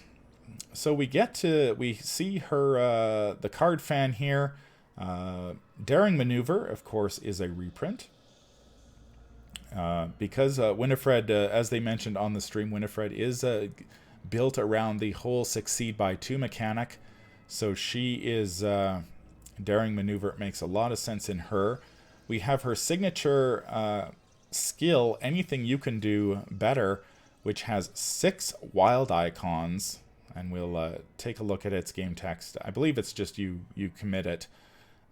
So we see her, the card fan here. Daring Maneuver, of course, is a reprint. Because Winifred, as they mentioned on the stream, Winifred is built around the whole Succeed by 2 mechanic. So she is Daring Maneuver. It makes a lot of sense in her. We have her signature skill, Anything You Can Do Better, which has 6 wild icons. And we'll take a look at its game text. I believe it's just you commit it.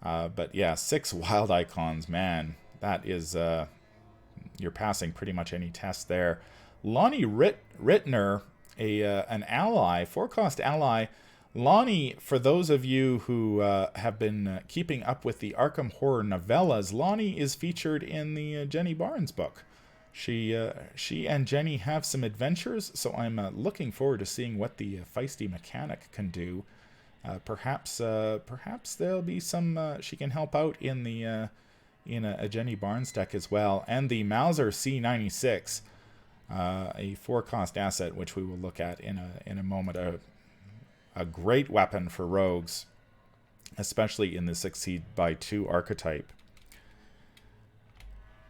But yeah, 6 wild icons, man. That is, you're passing pretty much any test there. Lonnie Rittner, an ally, 4-cost ally. Lonnie, for those of you who have been keeping up with the Arkham Horror novellas, Lonnie is featured in the Jenny Barnes book. She and Jenny have some adventures, so I'm looking forward to seeing what the feisty mechanic can do. Perhaps there'll be some she can help out in the in a Jenny Barnes deck as well. And the Mauser C96, a 4-cost asset, which we will look at in a moment. A great weapon for rogues, especially in the Succeed by 2 archetype.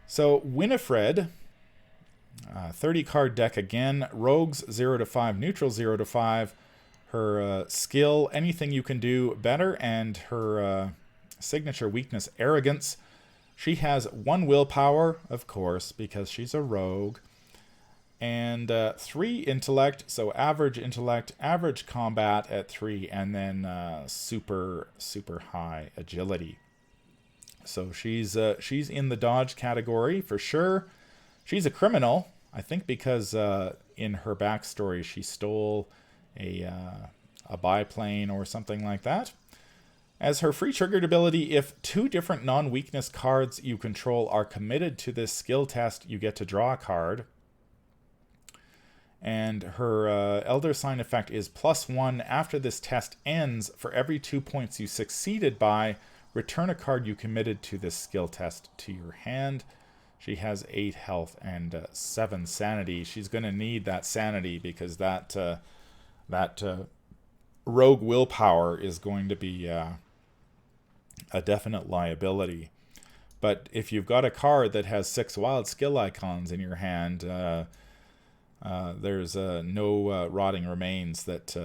So Winifred, 30-card deck again. Rogues 0 to 5, neutral 0 to 5. Her skill, Anything You Can Do Better, and her signature weakness, Arrogance. She has 1 willpower, of course, because she's a rogue. And 3 intellect, so average intellect, average combat at 3, and then super high agility. So she's in the dodge category for sure. She's a criminal, I think, because in her backstory she stole a biplane or something like that. As her free triggered ability, if 2 different non-weakness cards you control are committed to this skill test, you get to draw a card. And her Elder Sign effect is +1 after this test ends. For every 2 points you succeeded by, return a card you committed to this skill test to your hand. She has 8 health and 7 sanity. She's going to need that sanity because that rogue willpower is going to be a definite liability. But if you've got a card that has 6 wild skill icons in your hand, there's no Rotting Remains that...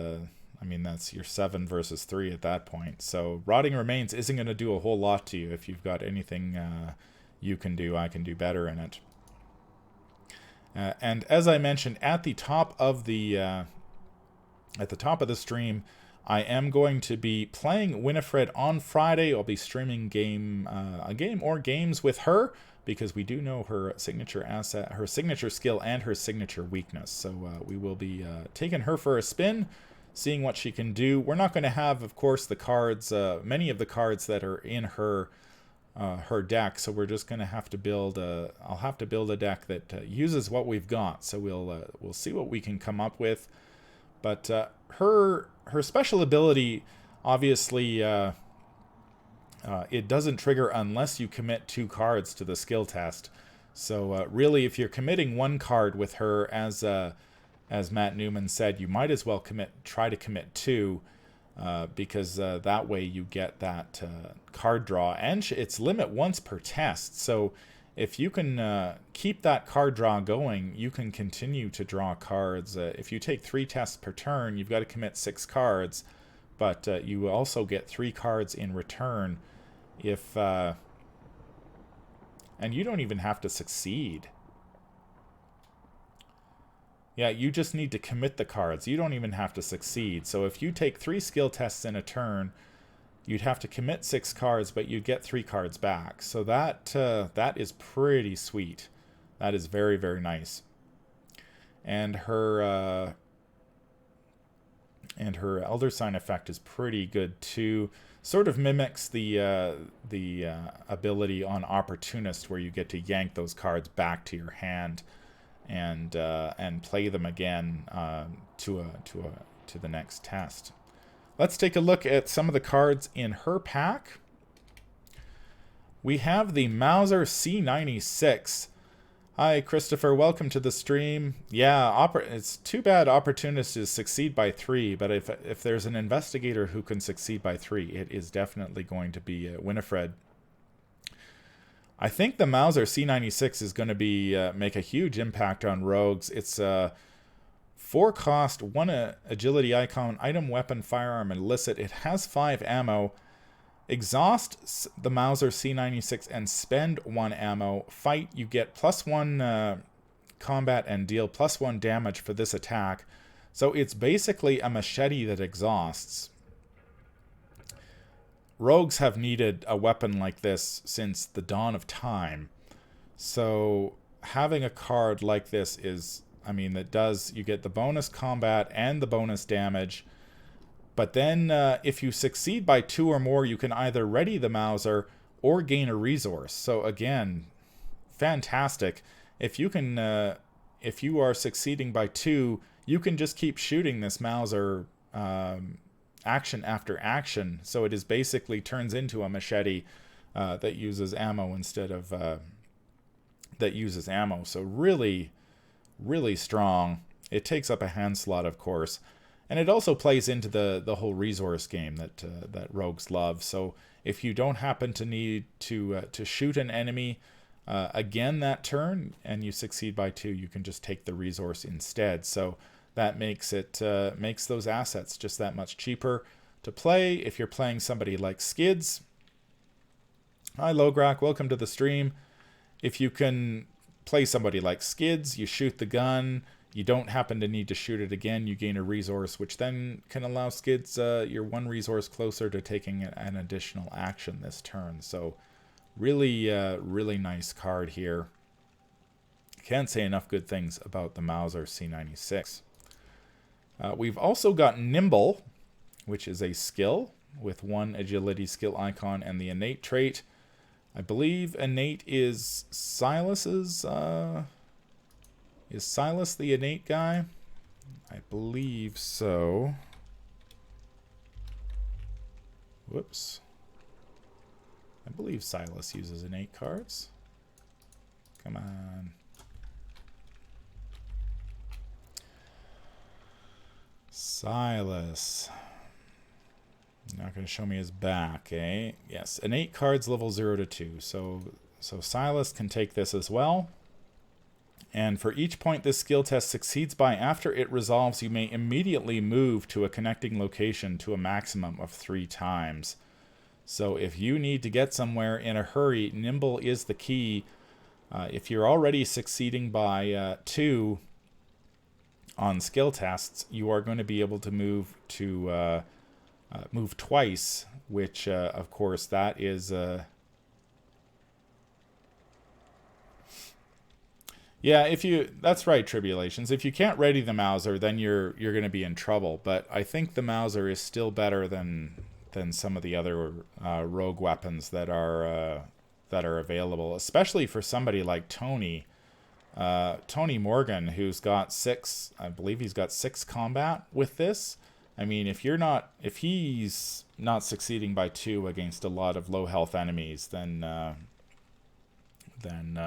I mean, that's your 7 versus 3 at that point. So Rotting Remains isn't going to do a whole lot to you. If you've got anything you can do, I can do better in it. And as I mentioned at the top of the stream, I am going to be playing Winifred on Friday. I'll be streaming a game or games with her because we do know her signature asset, her signature skill, and her signature weakness. So we will be taking her for a spin, seeing what she can do. We're not going to have, of course, the cards, many of the cards that are in her deck. So we're just going to have to build I'll have to build a deck that uses what we've got. So we'll see what we can come up with. But her special ability, obviously, it doesn't trigger unless you commit 2 cards to the skill test. So really, if you're committing 1 card with her, as Matt Newman said, you might as well try to commit 2, because that way you get that card draw. And it's limit once per test. So if you can keep that card draw going, you can continue to draw cards. If you take 3 tests per turn, you've got to commit 6 cards, but you also get 3 cards in return if... and you don't even have to succeed. Yeah, you just need to commit the cards. You don't even have to succeed. So if you take 3 skill tests in a turn, you'd have to commit 6 cards, but you'd get 3 cards back. So that is pretty sweet. That is very, very nice. And her Elder Sign effect is pretty good too. Sort of mimics the ability on Opportunist, where you get to yank those cards back to your hand and play them again to the next test. Let's take a look at some of the cards in her pack. We have the Mauser C96. Hi, Christopher. Welcome to the stream. Yeah, it's too bad Opportunists succeed by 3, but if there's an Investigator who can succeed by 3, it is definitely going to be Winifred. I think the Mauser C96 is going to be make a huge impact on rogues. It's 4 cost, 1 agility icon, item, weapon, firearm, and illicit. It has 5 ammo. Exhaust the Mauser C96 and spend 1 ammo. Fight, you get +1 combat and deal +1 damage for this attack. So it's basically a machete that exhausts. Rogues have needed a weapon like this since the dawn of time. So having a card like this is, I mean, you get the bonus combat and the bonus damage. But then if you succeed by 2 or more, you can either ready the Mauser or gain a resource. So again, fantastic. If you are succeeding by 2, you can just keep shooting this Mauser action after action. So it is basically turns into a machete that uses ammo instead of that uses ammo. So really, really strong. It takes up a hand slot, of course. And it also plays into the whole resource game that rogues love. So if you don't happen to need to shoot an enemy again that turn and you succeed by 2, you can just take the resource instead. So that makes those assets just that much cheaper to play. If you're playing somebody like Skids, hi Lograk, welcome to the stream. If you can play somebody like Skids, you shoot the gun. You don't happen to need to shoot it again. You gain a resource, which then can allow Skids your 1 resource closer to taking an additional action this turn. So really, really nice card here. Can't say enough good things about the Mauser C96. We've also got Nimble, which is a skill with 1 agility skill icon and the innate trait. I believe innate is Silas's... Is Silas the innate guy? I believe so. Whoops. I believe Silas uses innate cards. Come on. Silas. Not going to show me his back, eh? Yes, innate cards level 0 to 2. So Silas can take this as well. And for each point this skill test succeeds by, after it resolves, you may immediately move to a connecting location to a maximum of 3 times. So if you need to get somewhere in a hurry, nimble is the key. If you're already succeeding by 2 on skill tests, you are going to be able to move twice, which of course that is yeah, that's right, Tribulations. If you can't ready the Mauser, then you're going to be in trouble. But I think the Mauser is still better than some of the other rogue weapons that are available, especially for somebody like Tony Morgan, who's got 6. I believe he's got 6 combat with this. I mean, if he's not succeeding by 2 against a lot of low health enemies, then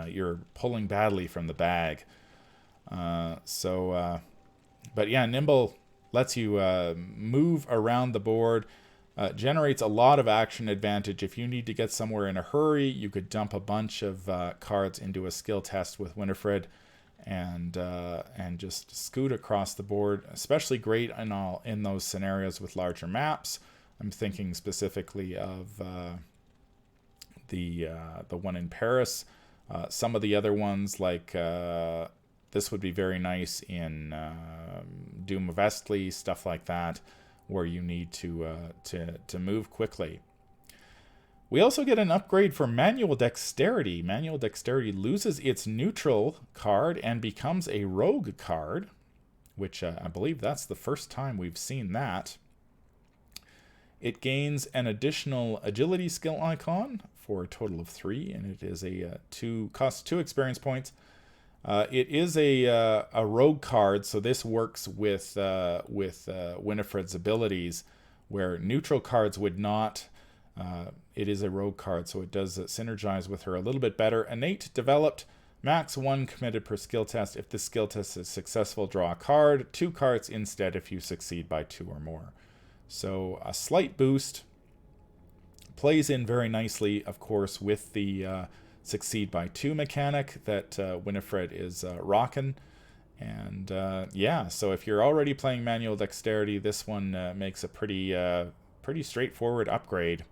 you're pulling badly from the bag. But yeah, Nimble lets you move around the board, generates a lot of action advantage. If you need to get somewhere in a hurry, you could dump a bunch of cards into a skill test with Winifred, and just scoot across the board. Especially great in those scenarios with larger maps. I'm thinking specifically of the one in Paris. Some of the other ones, like this would be very nice in Doom of Estley, stuff like that, where you need to move quickly. We also get an upgrade for Manual Dexterity. Manual Dexterity loses its neutral card and becomes a rogue card, which I believe that's the first time we've seen that. It gains an additional agility skill icon for a total of 3, and it is costs 2 experience points. It is a rogue card, so this works with Winifred's abilities, where neutral cards would not. It is a rogue card, so it does synergize with her a little bit better. Innate developed, max 1 committed per skill test. If the skill test is successful, draw a card. 2 cards instead if you succeed by 2 or more. So a slight boost. Plays in very nicely, of course, with the succeed by 2 mechanic that Winifred is rocking. And yeah, so if you're already playing Manual Dexterity, this one makes a pretty straightforward upgrade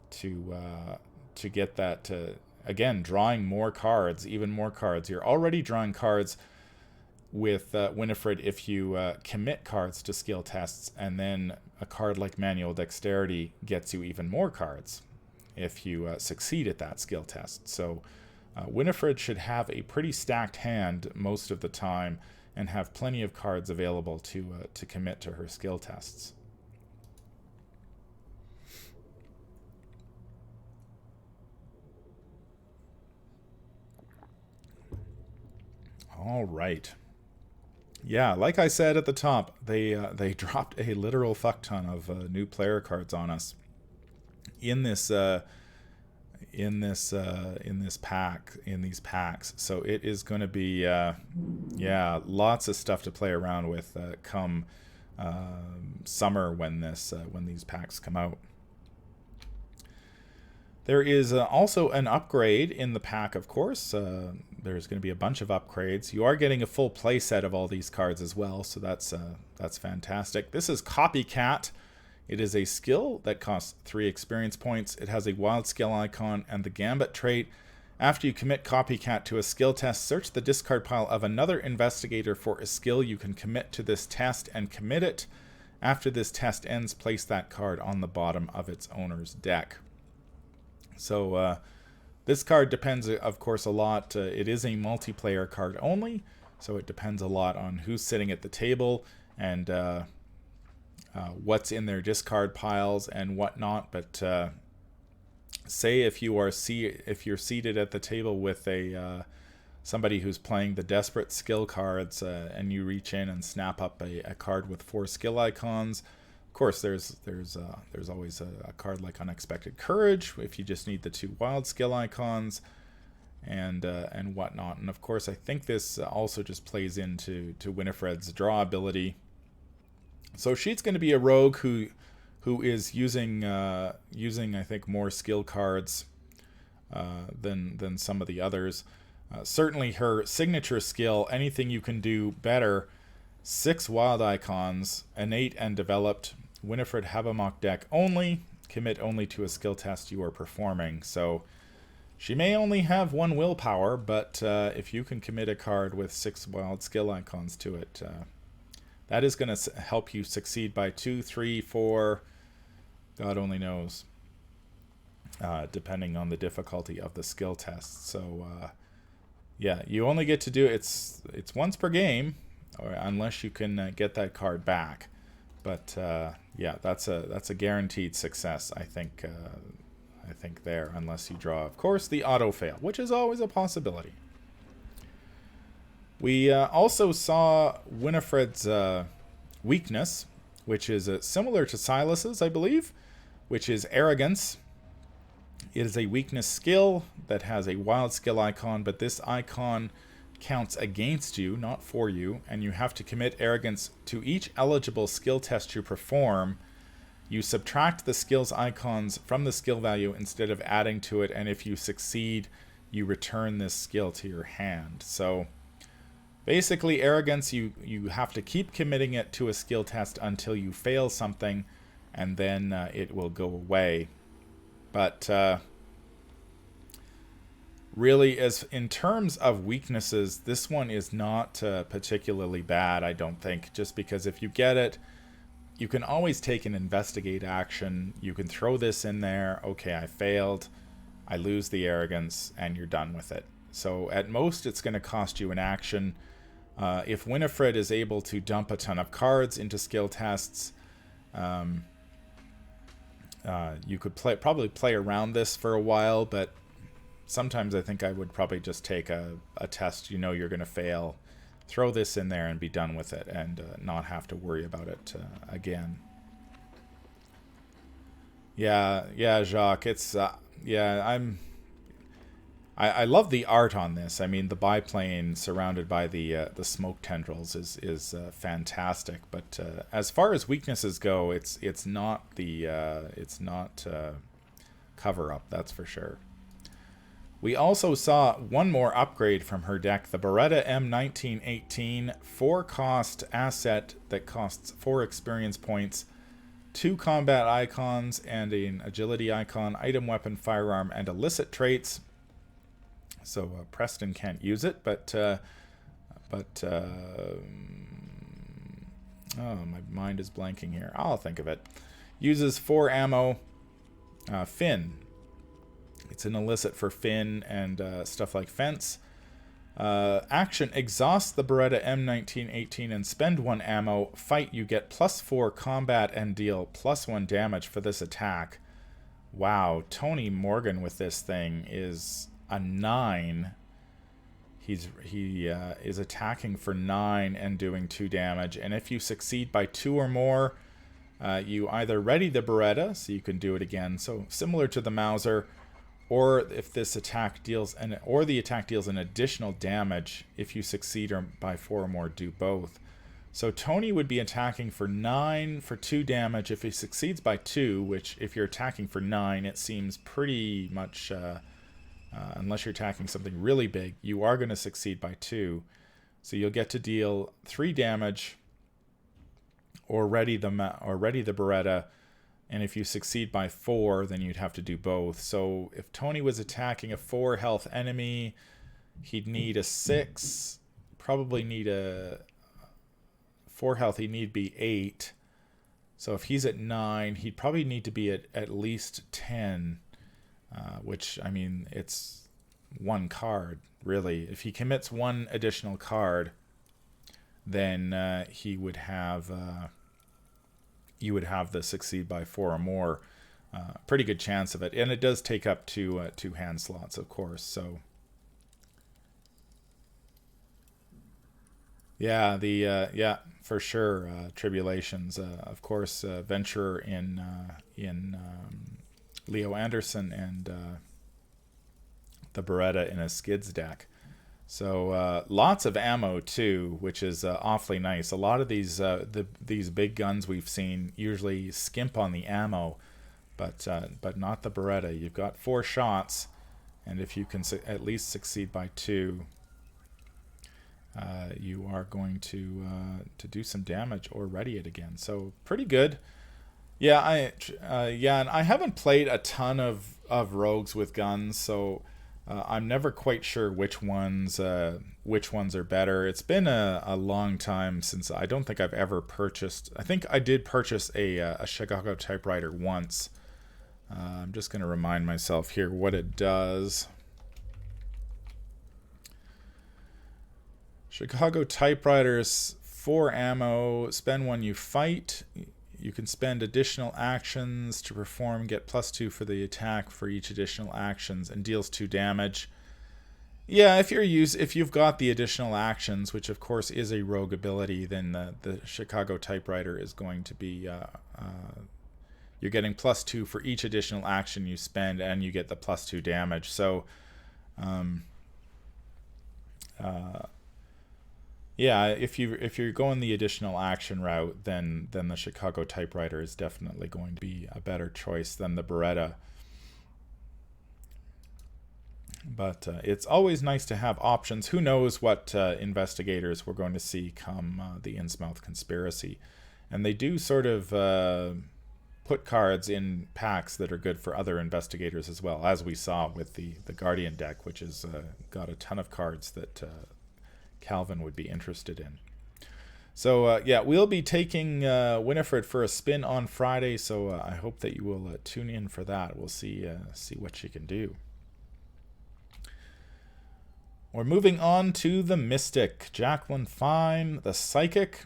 to get that. Again, drawing more cards, even more cards. You're already drawing cards with Winifred if you commit cards to skill tests, and then a card like Manual Dexterity gets you even more cards if you succeed at that skill test. So Winifred should have a pretty stacked hand most of the time and have plenty of cards available to commit to her skill tests. All right. Yeah, like I said at the top, they dropped a literal fuck ton of new player cards on us in these packs. So it is going to be yeah, lots of stuff to play around with come summer when these packs come out. There is also an upgrade in the pack, of course. There's going to be a bunch of upgrades. You are getting a full play set of all these cards as well, so that's fantastic. This is Copycat. It is a skill that costs 3 experience points. It has a wild skill icon and the Gambit trait. After you commit Copycat to a skill test, search the discard pile of another investigator for a skill you can commit to this test and commit it. After this test ends, place that card on the bottom of its owner's deck. So this card depends, of course, a lot. It is a multiplayer card only, so it depends a lot on who's sitting at the table and what's in their discard piles and whatnot. But say if you're seated at the table with somebody who's playing the desperate skill cards, and you reach in and snap up a card with 4 skill icons. Of course, there's always a card like Unexpected Courage if you just need the 2 wild skill icons, and whatnot. And of course, I think this also just plays into Winifred's draw ability. So she's going to be a rogue who is using I think more skill cards than some of the others. Certainly her signature skill, anything you can do better, 6 wild icons, innate and developed, Winifred Habamok deck only, commit only to a skill test you are performing. So she may only have 1 willpower, but if you can commit a card with 6 wild skill icons to it, that is going to help you succeed by 2, 3, 4, God only knows, depending on the difficulty of the skill test. So yeah, you only get to do it's once per game, or unless you can get that card back. But yeah, that's a guaranteed success, I think there, unless you draw, of course, the auto fail, which is always a possibility. We also saw Winifred's weakness, which is similar to Silas's, I believe, which is arrogance. It is a weakness skill that has a wild skill icon, but this icon counts against you, not for you, and you have to commit arrogance to each eligible skill test you perform. You subtract the skill's icons from the skill value instead of adding to it, and if you succeed, you return this skill to your hand. So basically, arrogance, you have to keep committing it to a skill test until you fail something, and then it will go away. But really, as in terms of weaknesses, this one is not particularly bad, I don't think. Just because if you get it, you can always take an investigate action. You can throw this in there. Okay, I failed. I lose the arrogance, and you're done with it. So at most, it's going to cost you an action. If Winifred is able to dump a ton of cards into skill tests, you could probably play around this for a while, but sometimes I think I would probably just take a test you know you're going to fail, throw this in there and be done with it, and not have to worry about it again. Yeah, Jacques, it's I love the art on this. I mean, the biplane surrounded by the smoke tendrils is fantastic. But as far as weaknesses go, it's not cover up. That's for sure. We also saw one more upgrade from her deck, the Beretta M1918, 4-cost asset that costs 4 experience points, 2 combat icons and an agility icon, item, weapon, firearm, and illicit traits. So Preston can't use it, but oh, my mind is blanking here. I'll think of it. Uses 4 ammo. Finn. It's an illicit for Finn and stuff like fence. Action: exhaust the Beretta M1918 and spend 1 ammo. Fight, you get +4 combat and deal +1 damage for this attack. Wow, Tony Morgan with this thing is a 9. He is attacking for 9 and doing 2 damage. And if you succeed by 2 or more, you either ready the Beretta, so you can do it again. So similar to the Mauser, or if this attack deals the attack deals an additional damage, if you succeed or by 4 or more, do both. So Tony would be attacking for 9 for 2 damage if he succeeds by 2, which if you're attacking for 9, it seems pretty much, unless you're attacking something really big, you are going to succeed by 2. So you'll get to deal 3 damage or ready the Beretta. And if you succeed by 4, then you'd have to do both. So if Tony was attacking a 4 health enemy, he'd need a 6. Probably need a 4 health. He'd need to be 8. So if he's at 9, he'd probably need to be at least 10. Which, I mean, it's 1 card, really. If he commits 1 additional card, then he would have... you would have the succeed by 4 or more. Pretty good chance of it. And it does take up 2 hand slots, of course. So Yeah, yeah, for sure. Tribulations, of course. Venturer in Leo Anderson and the Beretta in a skids deck. So lots of ammo too, which is awfully nice. A lot of these big guns we've seen usually skimp on the ammo, but not the Beretta. You've got 4 shots, and if you can at least succeed by 2, you are going to do some damage or ready it again. So pretty good. Yeah, and I haven't played a ton of rogues with guns, so I'm never quite sure which ones are better. It's been a long time since I don't think I've ever purchased. I think I did purchase a Chicago typewriter once. I'm just going to remind myself here what it does. Chicago typewriters, 4 ammo. Spend 1 you fight. You can spend additional actions to perform, get +2 for the attack for each additional actions, and deals 2 damage. Yeah, if you've got the additional actions, which of course is a rogue ability, then the Chicago typewriter is going to be you're getting +2 for each additional action you spend, and you get the +2 damage. So, yeah, if you're going the additional action route, then the Chicago typewriter is definitely going to be a better choice than the Beretta. But it's always nice to have options. Who knows what investigators we're going to see come the Innsmouth conspiracy, and they do sort of put cards in packs that are good for other investigators as well, as we saw with the Guardian deck, which has got a ton of cards that Calvin would be interested in. So yeah, we'll be taking Winifred for a spin on Friday, so I hope that you will tune in for that. We'll see what she can do. We're moving on to the Mystic, Jacqueline Fine, the Psychic.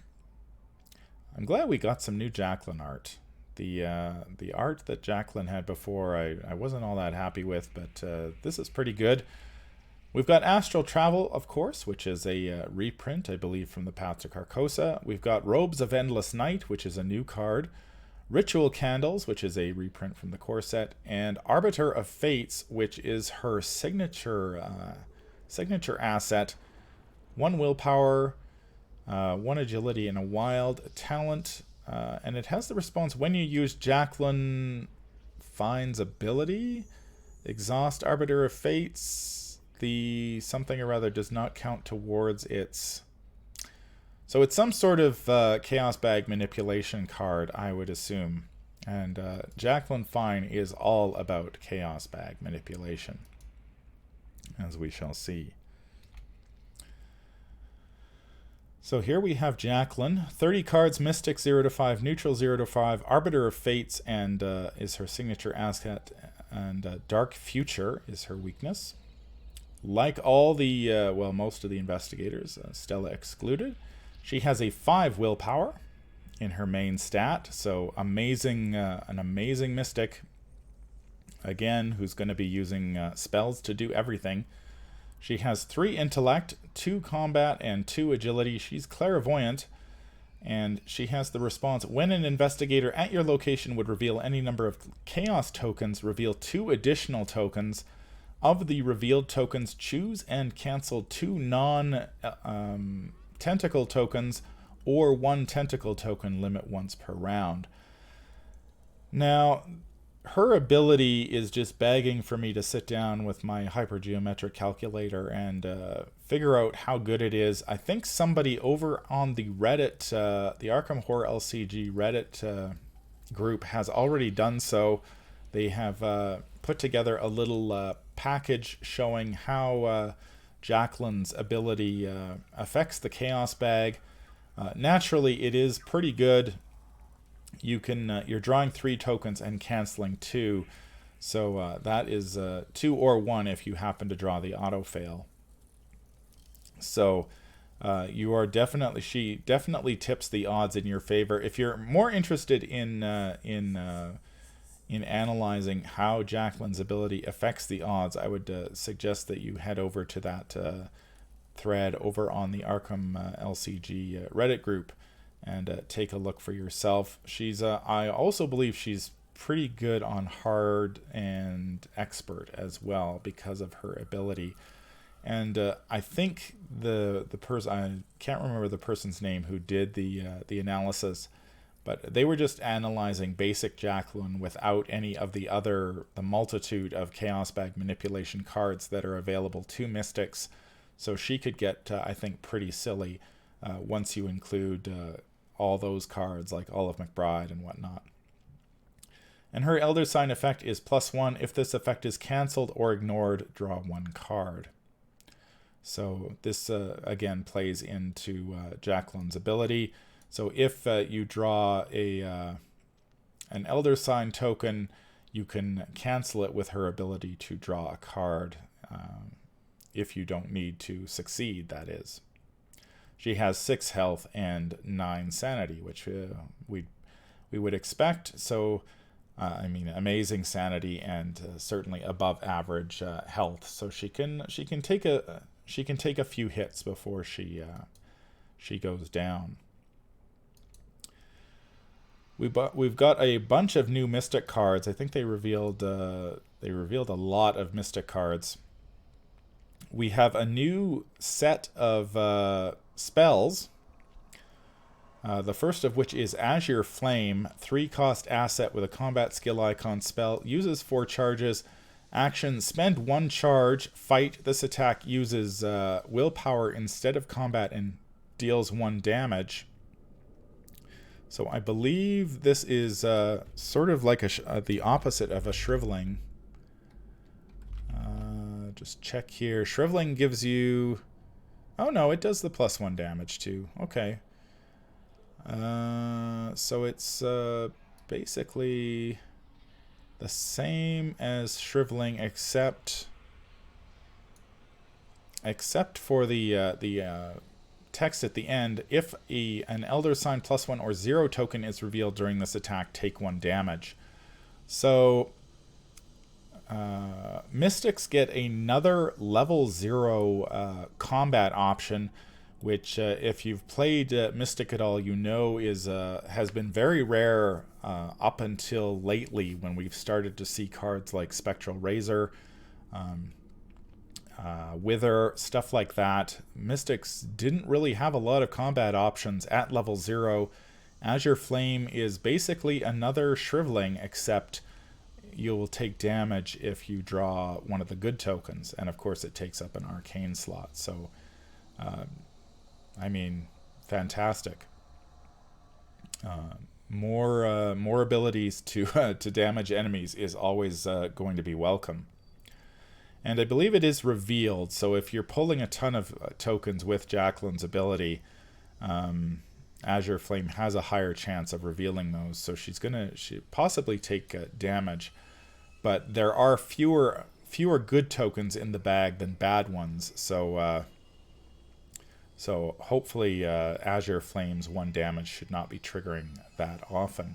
I'm glad we got some new Jacqueline art. The art that Jacqueline had before, I wasn't all that happy with, but this is pretty good. We've got Astral Travel, of course, which is a reprint, I believe, from the Path to Carcosa. We've got Robes of Endless Night, which is a new card. Ritual Candles, which is a reprint from the core set. And Arbiter of Fates, which is her signature asset. 1 willpower, 1 agility, and a wild talent. And it has the response when you use Jacqueline Fine's ability. Exhaust Arbiter of Fates. The something or other does not count towards its... So it's some sort of Chaos Bag manipulation card, I would assume. And Jacqueline Fine is all about Chaos Bag manipulation, as we shall see. So here we have Jacqueline. 30 cards, Mystic 0 to 5, Neutral 0 to 5, Arbiter of Fates, and is her signature asset, and Dark Future is her weakness. Like all the, most of the investigators, Stella excluded, she has a 5 willpower in her main stat. So amazing, an amazing mystic, again, who's going to be using spells to do everything. She has 3 intellect, 2 combat, and 2 agility. She's clairvoyant, and she has the response, when an investigator at your location would reveal any number of chaos tokens, reveal 2 additional tokens. Of the revealed tokens, choose and cancel 2 non-tentacle tokens or 1 tentacle token, limit once per round. Now, her ability is just begging for me to sit down with my hypergeometric calculator and figure out how good it is. I think somebody over on the Reddit, the Arkham Horror LCG Reddit group has already done so. They have put together a little package showing how Jacqueline's ability affects the Chaos Bag. Naturally, it is pretty good. You can you're drawing 3 tokens and canceling 2, so that is 2 or 1 if you happen to draw the auto fail. So you are she definitely tips the odds in your favor. If you're more interested in analyzing how Jacqueline's ability affects the odds, I would suggest that you head over to that thread over on the Arkham LCG Reddit group and take a look for yourself. She's I also believe she's pretty good on hard and expert as well because of her ability. And I think the person, I can't remember the person's name who did the analysis, but they were just analyzing basic Jacqueline without any of the multitude of Chaos Bag manipulation cards that are available to Mystics. So she could get, I think, pretty silly once you include all those cards like Olive McBride and whatnot. And her Elder Sign effect is +1. If this effect is cancelled or ignored, draw 1 card. So this, again, plays into Jacqueline's ability. So if you draw an Elder Sign token, you can cancel it with her ability to draw a card if you don't need to succeed, that is. She has 6 health and 9 sanity, which we would expect. So, I mean, amazing sanity and certainly above average health. So she can take a few hits before she goes down. We've got a bunch of new Mystic cards. I think they revealed a lot of Mystic cards. We have a new set of spells. The first of which is Azure Flame, 3-cost asset with a combat skill icon spell. Uses 4 charges. Action, spend 1 charge. Fight. This attack uses willpower instead of combat and deals 1 damage. So I believe this is sort of like the opposite of a Shriveling. Just check here. Shriveling gives you... Oh no, it does the +1 damage too. Okay. So it's basically the same as Shriveling, except for the text at the end. If an Elder Sign +1 or 0 token is revealed during this attack, take 1 damage. So Mystics get another level 0 combat option, which if you've played Mystic at all, you know has been very rare up until lately, when we've started to see cards like Spectral Razor, Wither, stuff like that. Mystics didn't really have a lot of combat options at level 0. Azure Flame is basically another Shriveling, except you will take damage if you draw one of the good tokens, and of course it takes up an arcane slot. So I mean, fantastic. More abilities to damage enemies is always going to be welcome. And I believe it is revealed, so if you're pulling a ton of tokens with Jacqueline's ability, Azure Flame has a higher chance of revealing those, so she possibly take damage. But there are fewer good tokens in the bag than bad ones, so hopefully Azure Flame's 1 damage should not be triggering that often.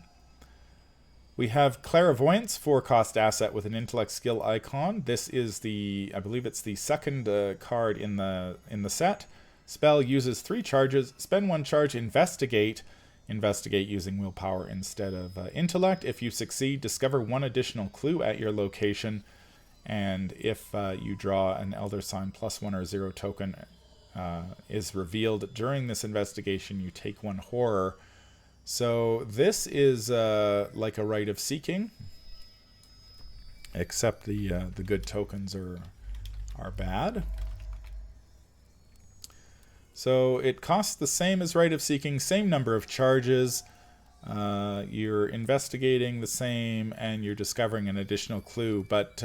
We have Clairvoyance, 4-cost asset with an intellect skill icon. This is I believe it's the second card in the set. Spell uses 3 charges. Spend 1 charge. Investigate. Investigate using willpower instead of intellect. If you succeed, discover 1 additional clue at your location. And if you draw an Elder Sign +1 or 0 token is revealed during this investigation, you take 1 horror. So this is like a Rite of Seeking, except the good tokens are bad. So it costs the same as Rite of Seeking, same number of charges. You're investigating the same, and you're discovering an additional clue. But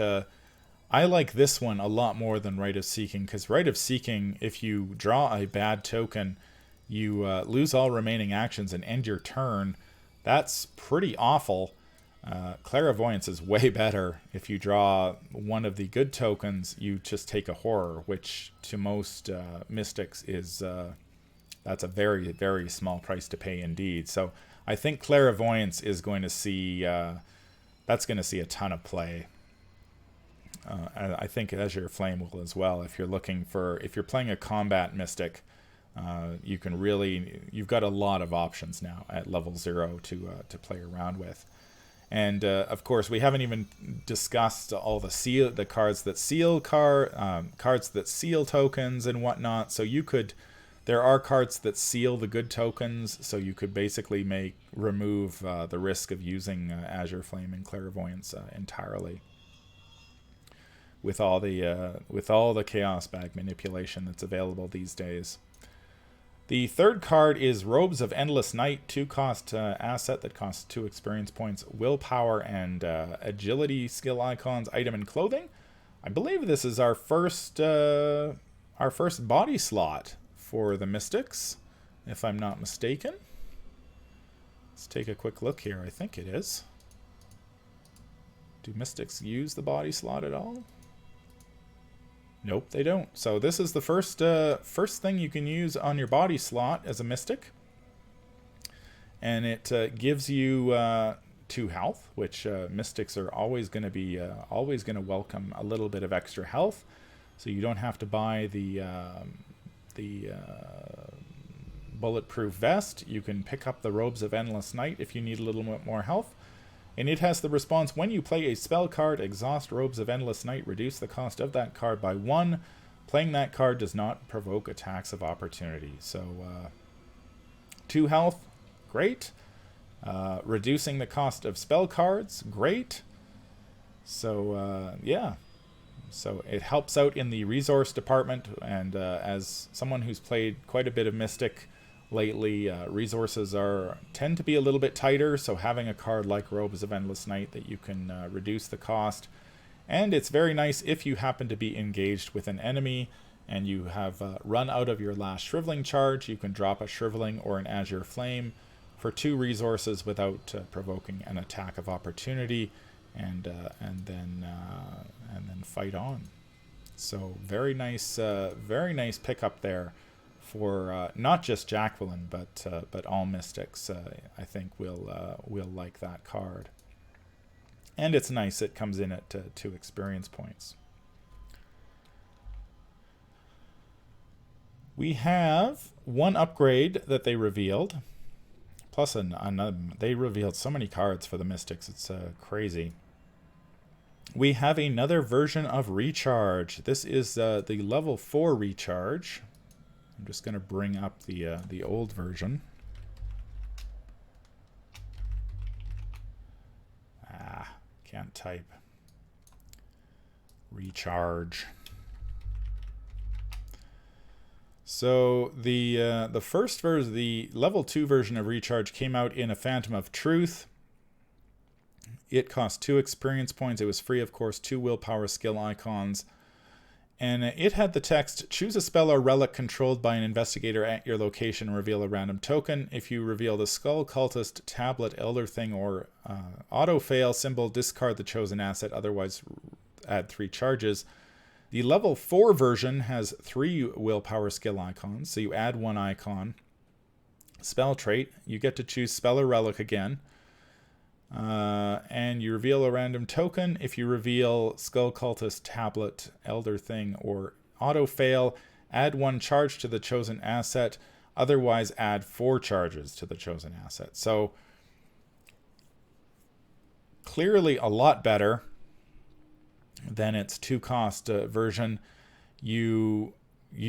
I like this one a lot more than Rite of Seeking, because Rite of Seeking, if you draw a bad token, you lose all remaining actions and end your turn. That's pretty awful. Clairvoyance is way better. If you draw one of the good tokens, you just take a horror, which to most Mystics is that's a very, very small price to pay indeed. So I think Clairvoyance is going to see that's going to see a ton of play. I think Azure Flame will as well. If you're playing a combat mystic, you've got a lot of options now at level 0 to play around with. And of course, we haven't even discussed all the cards that seal cards that seal tokens and whatnot. So there are cards that seal the good tokens, so you could basically remove the risk of using Azure Flame and Clairvoyance entirely. With all the Chaos Bag manipulation that's available these days. The third card is Robes of Endless Night, 2-cost asset that costs 2 experience points, willpower and agility skill icons, item and clothing. I believe this is our first body slot for the Mystics, if I'm not mistaken. Let's take a quick look here. I think it is. Do Mystics use the body slot at all? Nope, they don't. So this is the first thing you can use on your body slot as a Mystic. And it gives you 2 health, which Mystics are always going to welcome a little bit of extra health. So you don't have to buy the bulletproof vest. You can pick up the Robes of Endless Night if you need a little bit more health. And it has the response, when you play a spell card, exhaust Robes of Endless Night, reduce the cost of that card by 1. Playing that card does not provoke attacks of opportunity. So 2 health, great. Reducing the cost of spell cards, great. So yeah. So it helps out in the resource department, and as someone who's played quite a bit of Mystic lately, resources tend to be a little bit tighter, so having a card like Robes of Endless Night that you can reduce the cost. And it's very nice if you happen to be engaged with an enemy and you have run out of your last Shriveling charge, you can drop a Shriveling or an Azure Flame for 2 resources without provoking an attack of opportunity, and then fight on. So very nice pickup there for not just Jacqueline, but all Mystics. I think will like that card. And it's nice it comes in at 2 experience points. We have one upgrade that they revealed, plus another. They revealed so many cards for the Mystics, it's crazy. We have another version of Recharge. This is the level 4 Recharge. I'm just going to bring up the old version. Can't type. Recharge. So the first version, the level 2 version of Recharge, came out in a Phantom of Truth. It cost 2 experience points. It was free, of course, 2 willpower skill icons. And it had the text, choose a spell or relic controlled by an investigator at your location and reveal a random token. If you reveal the Skull, Cultist, Tablet, Elder Thing, or Auto-Fail symbol, discard the chosen asset, otherwise add 3 charges. The level 4 version has 3 willpower skill icons, so you add 1 icon. Spell trait, you get to choose spell or relic again. And you reveal a random token. If you reveal Skull, Cultist, Tablet, Elder Thing, or Auto-Fail, add 1 charge to the chosen asset. Otherwise, add 4 charges to the chosen asset. So, clearly a lot better than its 2-cost version. You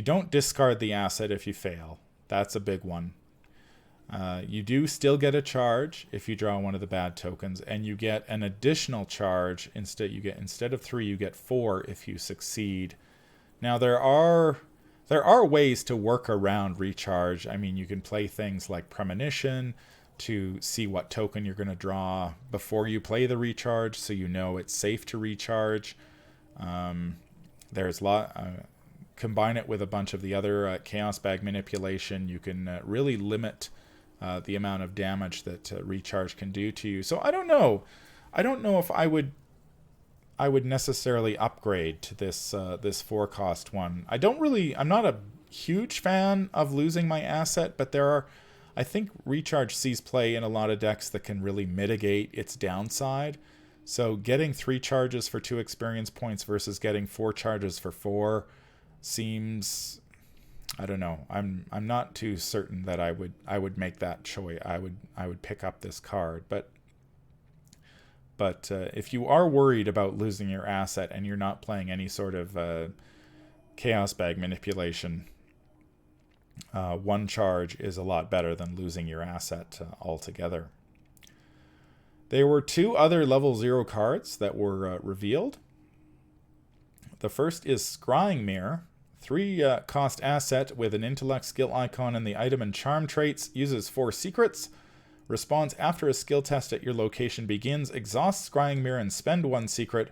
don't discard the asset if you fail. That's a big one. You do still get a charge if you draw one of the bad tokens, and you get an additional charge. Instead of 3, you get 4 if you succeed. Now there are ways to work around Recharge. I mean, you can play things like Premonition to see what token you're going to draw before you play the Recharge, so you know it's safe to recharge. Combine it with a bunch of the other Chaos Bag manipulation. You can really limit the amount of damage that Recharge can do to you. So I don't know if I would necessarily upgrade to this 4-cost one. I'm not a huge fan of losing my asset, but I think Recharge sees play in a lot of decks that can really mitigate its downside. So getting 3 charges for 2 experience points versus getting 4 charges for 4 seems, I don't know. I'm not too certain that I would make that choice. I would pick up this card, but if you are worried about losing your asset and you're not playing any sort of chaos bag manipulation, 1 charge is a lot better than losing your asset altogether. There were 2 other level 0 cards that were revealed. The first is Scrying Mirror. 3 cost asset with an intellect skill icon and the item and charm traits. Uses 4 secrets. Responds after a skill test at your location begins. Exhaust Scrying Mirror and spend 1 secret.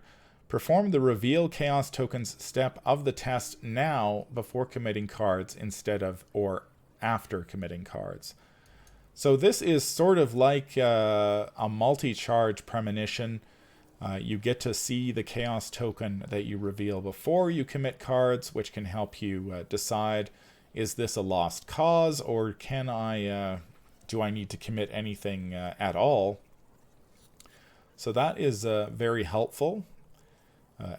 Perform the reveal chaos tokens step of the test now before committing cards instead of or after committing cards. So this is sort of like a multi-charge premonition. You get to see the chaos token that you reveal before you commit cards, which can help you decide, is this a lost cause, or do I need to commit anything at all? So that is very helpful.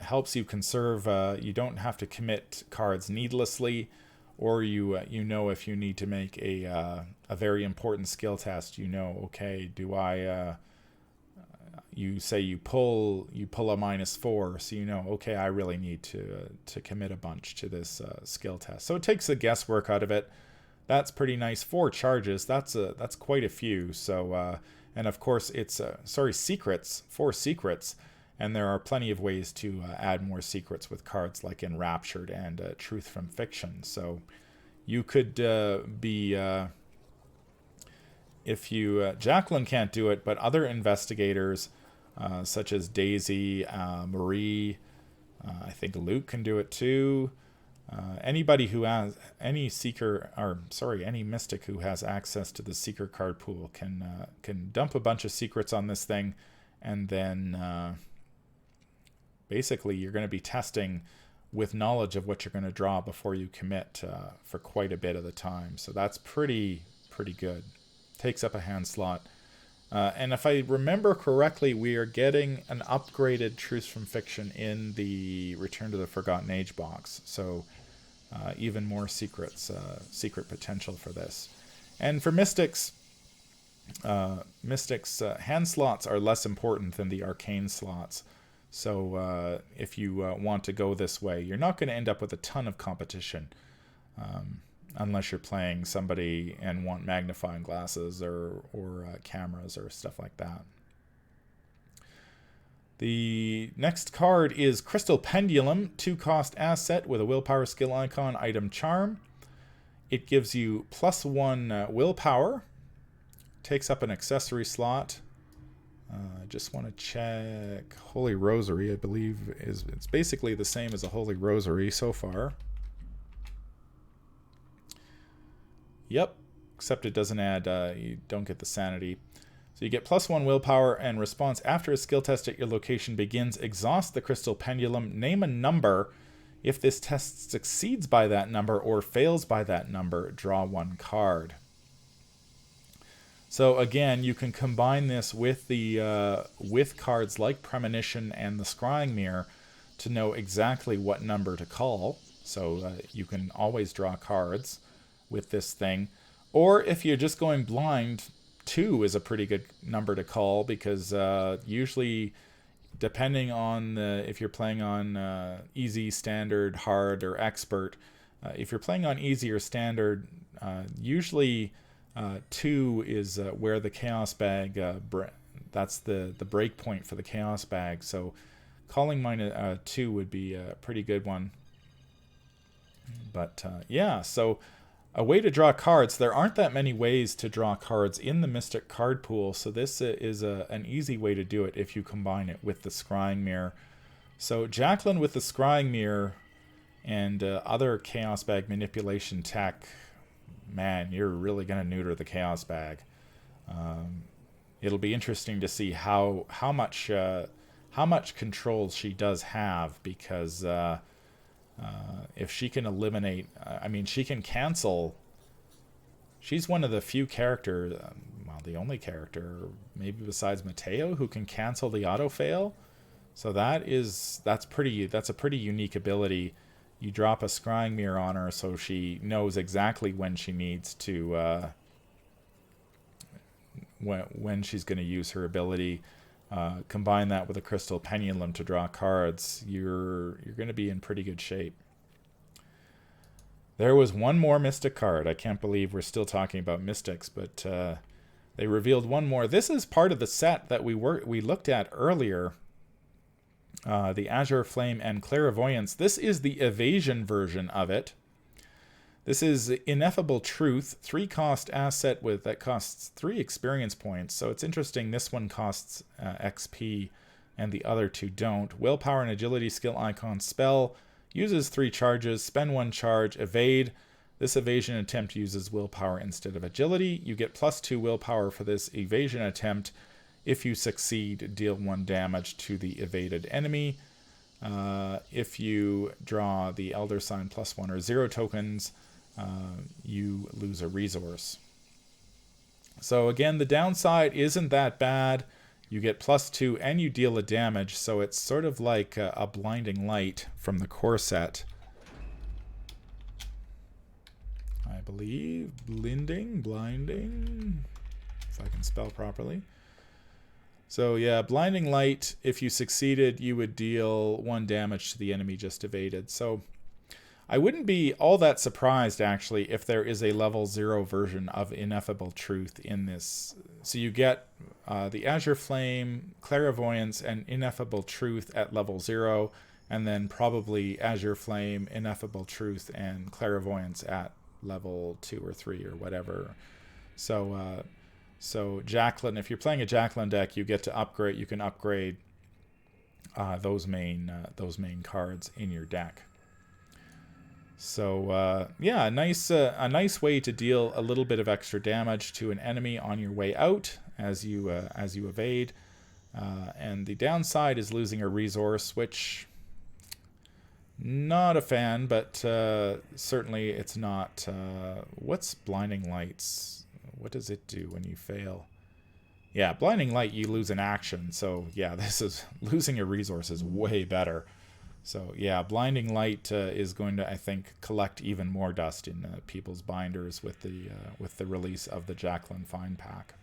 Helps you conserve. You don't have to commit cards needlessly, or you know if you need to make a very important skill test. Okay, do I? You say you pull a -4, so okay, I really need to commit a bunch to this skill test. So it takes the guesswork out of it. That's pretty nice. 4 charges. That's quite a few. So and of course it's secrets. 4 secrets, and there are plenty of ways to add more secrets with cards like Enraptured and Truth from Fiction. So you could be if you Jacqueline can't do it, but other investigators such as Daisy, Marie, I think Luke can do it too. Anybody who has any mystic who has access to the seeker card pool can dump a bunch of secrets on this thing, and then basically you're going to be testing with knowledge of what you're going to draw before you commit for quite a bit of the time. So that's pretty good. Takes up a hand slot. And if I remember correctly, we are getting an upgraded Truth from Fiction in the Return to the Forgotten Age box. So even more secret potential for this. And for Mystics, hand slots are less important than the arcane slots. So if you want to go this way, you're not going to end up with a ton of competition. Unless you're playing somebody and want magnifying glasses or cameras or stuff like that. The next card is Crystal Pendulum, 2 cost asset with a willpower skill icon, item charm. It gives you +1 willpower, takes up an accessory slot. I just want to check Holy Rosary. I believe it's basically the same as a Holy Rosary so far. Yep, except it doesn't add, you don't get the sanity. So you get +1 willpower, and response after a skill test at your location begins. Exhaust the Crystal Pendulum, name a number. If this test succeeds by that number or fails by that number, draw 1 card. So again, you can combine this with the with cards like Premonition and the Scrying Mirror to know exactly what number to call. So you can always draw cards with this thing. Or if you're just going blind, 2 is a pretty good number to call, because usually, depending on if you're playing on easy, standard, hard, or expert, if you're playing on easy or standard, usually 2 is where the chaos bag, that's the break point for the chaos bag. So calling mine 2 would be a pretty good one. But yeah, so a way to draw cards. There aren't that many ways to draw cards in the Mystic card pool, so this is an easy way to do it if you combine it with the Scrying Mirror. So Jacqueline with the Scrying Mirror and other Chaos Bag manipulation tech, man, you're really going to neuter the Chaos Bag. It'll be interesting to see how much control she does have, because if she can eliminate, she can cancel. She's one of the few characters, the only character, maybe besides Mateo, who can cancel the auto fail. So that's a pretty unique ability. You drop a scrying mirror on her, so she knows exactly when she needs to when she's going to use her ability. Combine that with a crystal pendulum to draw cards. You're going to be in pretty good shape. There was one more Mystic card. I can't believe we're still talking about Mystics, but they revealed one more. This is part of the set that we looked at earlier. The Azure Flame and Clairvoyance. This is the evasion version of it. This is Ineffable Truth, 3-cost asset that costs 3 experience points. So it's interesting. This one costs XP, and the other two don't. Willpower and Agility skill icon spell. Uses 3 charges, spend 1 charge, evade. This evasion attempt uses willpower instead of agility. You get +2 willpower for this evasion attempt. If you succeed, deal 1 damage to the evaded enemy. If you draw the Elder Sign +1 or 0 tokens, you lose a resource. So again, the downside isn't that bad. You get +2 and you deal a damage, so it's sort of like a blinding light from the core set. I believe blinding, if I can spell properly. So yeah, blinding light, if you succeeded, you would deal 1 damage to the enemy just evaded. So I wouldn't be all that surprised, actually, if there is a level 0 version of Ineffable Truth in this. So you get the Azure Flame, Clairvoyance, and Ineffable Truth at level 0, and then probably Azure Flame, Ineffable Truth, and Clairvoyance at level 2 or 3 or whatever. So Jacqueline, if you're playing a Jacqueline deck, you get to upgrade. You can upgrade those main cards in your deck. So yeah, a nice way to deal a little bit of extra damage to an enemy on your way out as you evade. And the downside is losing a resource, which not a fan, but certainly it's not. What's Blinding Lights? What does it do when you fail? Yeah, Blinding Light, you lose an action. So yeah, this is losing a resource is way better. So yeah, Blinding Light is going to, I think, collect even more dust in people's binders with the release of the Jacqueline Fine pack.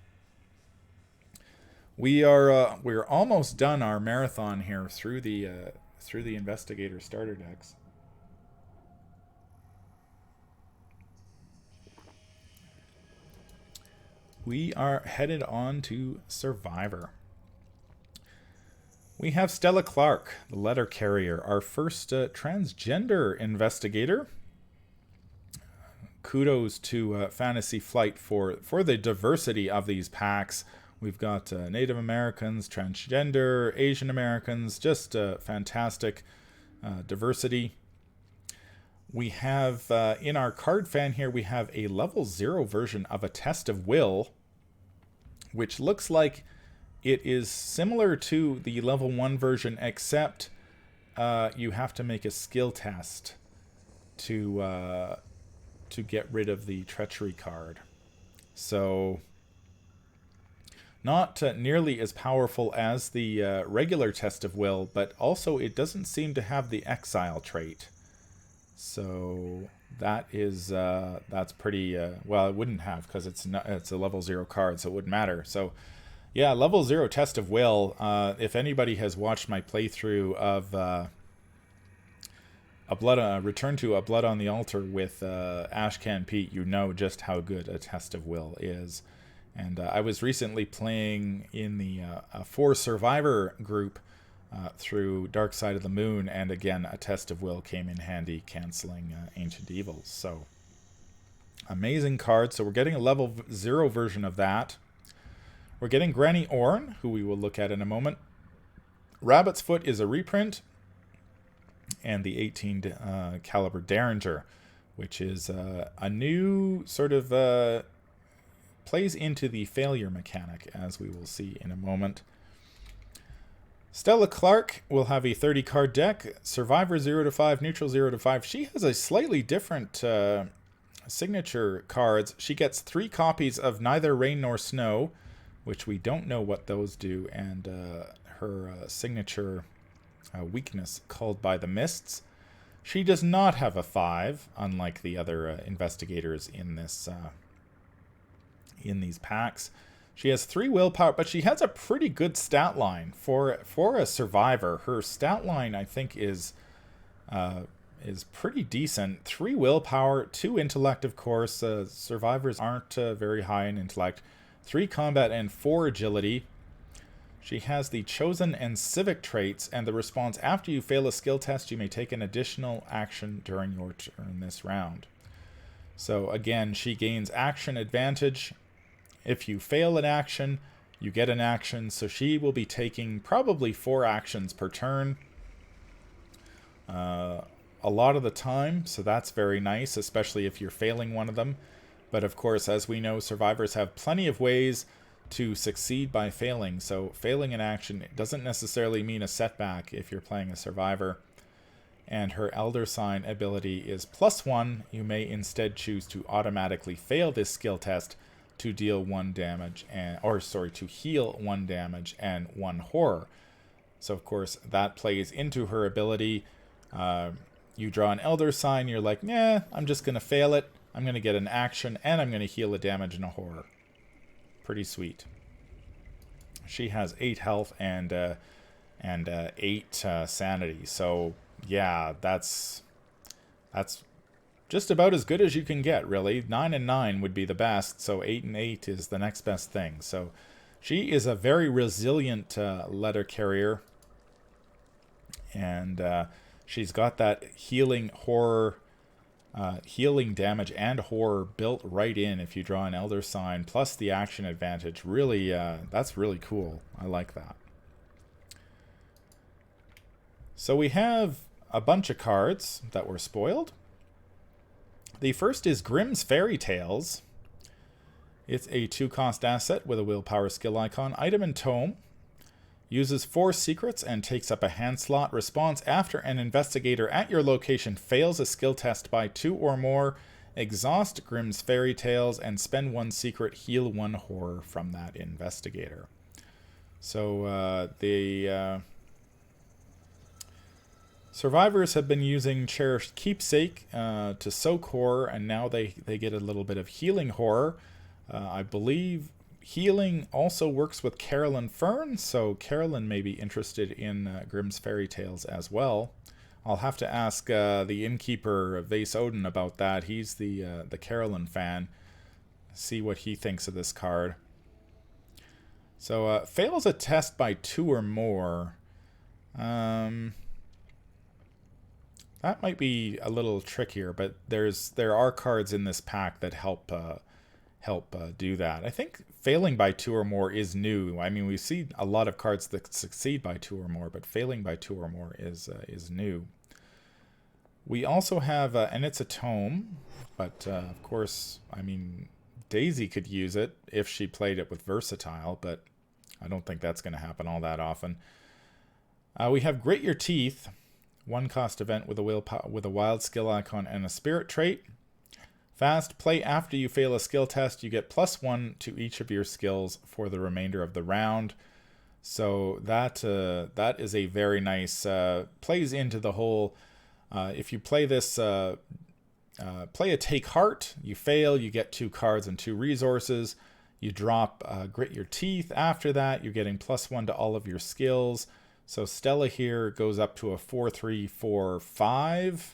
We're almost done our marathon here through the Investigator starter decks. We are headed on to Survivor. We have Stella Clark, the letter carrier, our first transgender investigator. Kudos to Fantasy Flight for the diversity of these packs. We've got Native Americans, transgender, Asian Americans, just fantastic diversity. We have, in our card fan here, we have a level 0 version of a Test of Will, which looks like it is similar to the level 1 version, except you have to make a skill test to get rid of the treachery card. So not nearly as powerful as the regular Test of Will, but also it doesn't seem to have the exile trait. So that is that's pretty well, it wouldn't have, because it's a level 0 card, so it wouldn't matter. So yeah, level 0 Test of Will. If anybody has watched my playthrough of Return to a Blood on the Altar with Ashcan Pete, you know just how good a Test of Will is. And I was recently playing in the 4 Survivor group through Dark Side of the Moon, and again, a Test of Will came in handy, canceling Ancient Evils. So amazing card. So we're getting a level 0 version of that. We're getting Granny Orn, who we will look at in a moment. Rabbit's Foot is a reprint, and the 18 caliber Derringer, which is a new sort of plays into the failure mechanic, as we will see in a moment. Stella Clark will have a 30-card deck. Survivor 0 to 5, Neutral 0 to 5. She has a slightly different signature cards, she gets 3 copies of Neither Rain Nor Snow, which we don't know what those do, and her signature weakness, Called by the Mists. She does not have a 5, unlike the other investigators in this in these packs. She has 3 willpower, but she has a pretty good stat line for a survivor. Her stat line, I think, is pretty decent. 3 willpower, 2 intellect, of course. Survivors aren't very high in intellect. 3 combat and 4 agility. She has the chosen and civic traits, and the response: after you fail a skill test, you may take an additional action during your turn this round. So again, she gains action advantage. If you fail an action, you get an action, so she will be taking probably 4 actions per turn. A lot of the time, so that's very nice, especially if you're failing one of them. But of course, as we know, survivors have plenty of ways to succeed by failing. So failing an action doesn't necessarily mean a setback if you're playing a survivor. And her Elder Sign ability is +1. You may instead choose to automatically fail this skill test to deal 1 damage, to heal 1 damage and 1 horror. So of course that plays into her ability. You draw an Elder Sign, you're like, nah, I'm just gonna fail it. I'm gonna get an action and I'm gonna heal a damage and a horror. Pretty sweet. She has 8 health and 8 sanity. So yeah, that's just about as good as you can get, really. 9 and 9 would be the best, so 8 and 8 is the next best thing. So she is a very resilient letter carrier, and she's got that healing horror. Healing damage and horror built right in if you draw an Elder Sign, plus the action advantage. Really, that's really cool. I like that. So we have a bunch of cards that were spoiled. The first is Grimm's Fairy Tales. It's a 2-cost asset with a willpower skill icon. Item and tome. Uses 4 secrets and takes up a hand slot. Response: after an investigator at your location fails a skill test by 2 or more, exhaust Grimm's Fairy Tales and spend 1 secret, heal 1 horror from that investigator. So the survivors have been using Cherished Keepsake to soak horror, and now they get a little bit of healing horror. I believe healing also works with Carolyn Fern, so Carolyn may be interested in Grimm's Fairy Tales as well. I'll have to ask the innkeeper, Vase Odin, about that. He's the Carolyn fan. See what he thinks of this card. So, fails a test by 2 or more. That might be a little trickier, but there are cards in this pack that help do that. I think failing by 2 or more is new. I mean, we see a lot of cards that succeed by 2 or more, but failing by 2 or more is new. We also have, and it's a tome, but of course, I mean, Daisy could use it if she played it with Versatile, but I don't think that's going to happen all that often. We have Grit Your Teeth, 1-cost event with a wild skill icon and a spirit trait. Fast, play after you fail a skill test. You get +1 to each of your skills for the remainder of the round. So that is a very nice, plays into the whole, if you play this, play a Take Heart, you fail, you get 2 cards and 2 resources. You drop Grit Your Teeth after that, you're getting +1 to all of your skills. So Stella here goes up to a 4-3-4-5.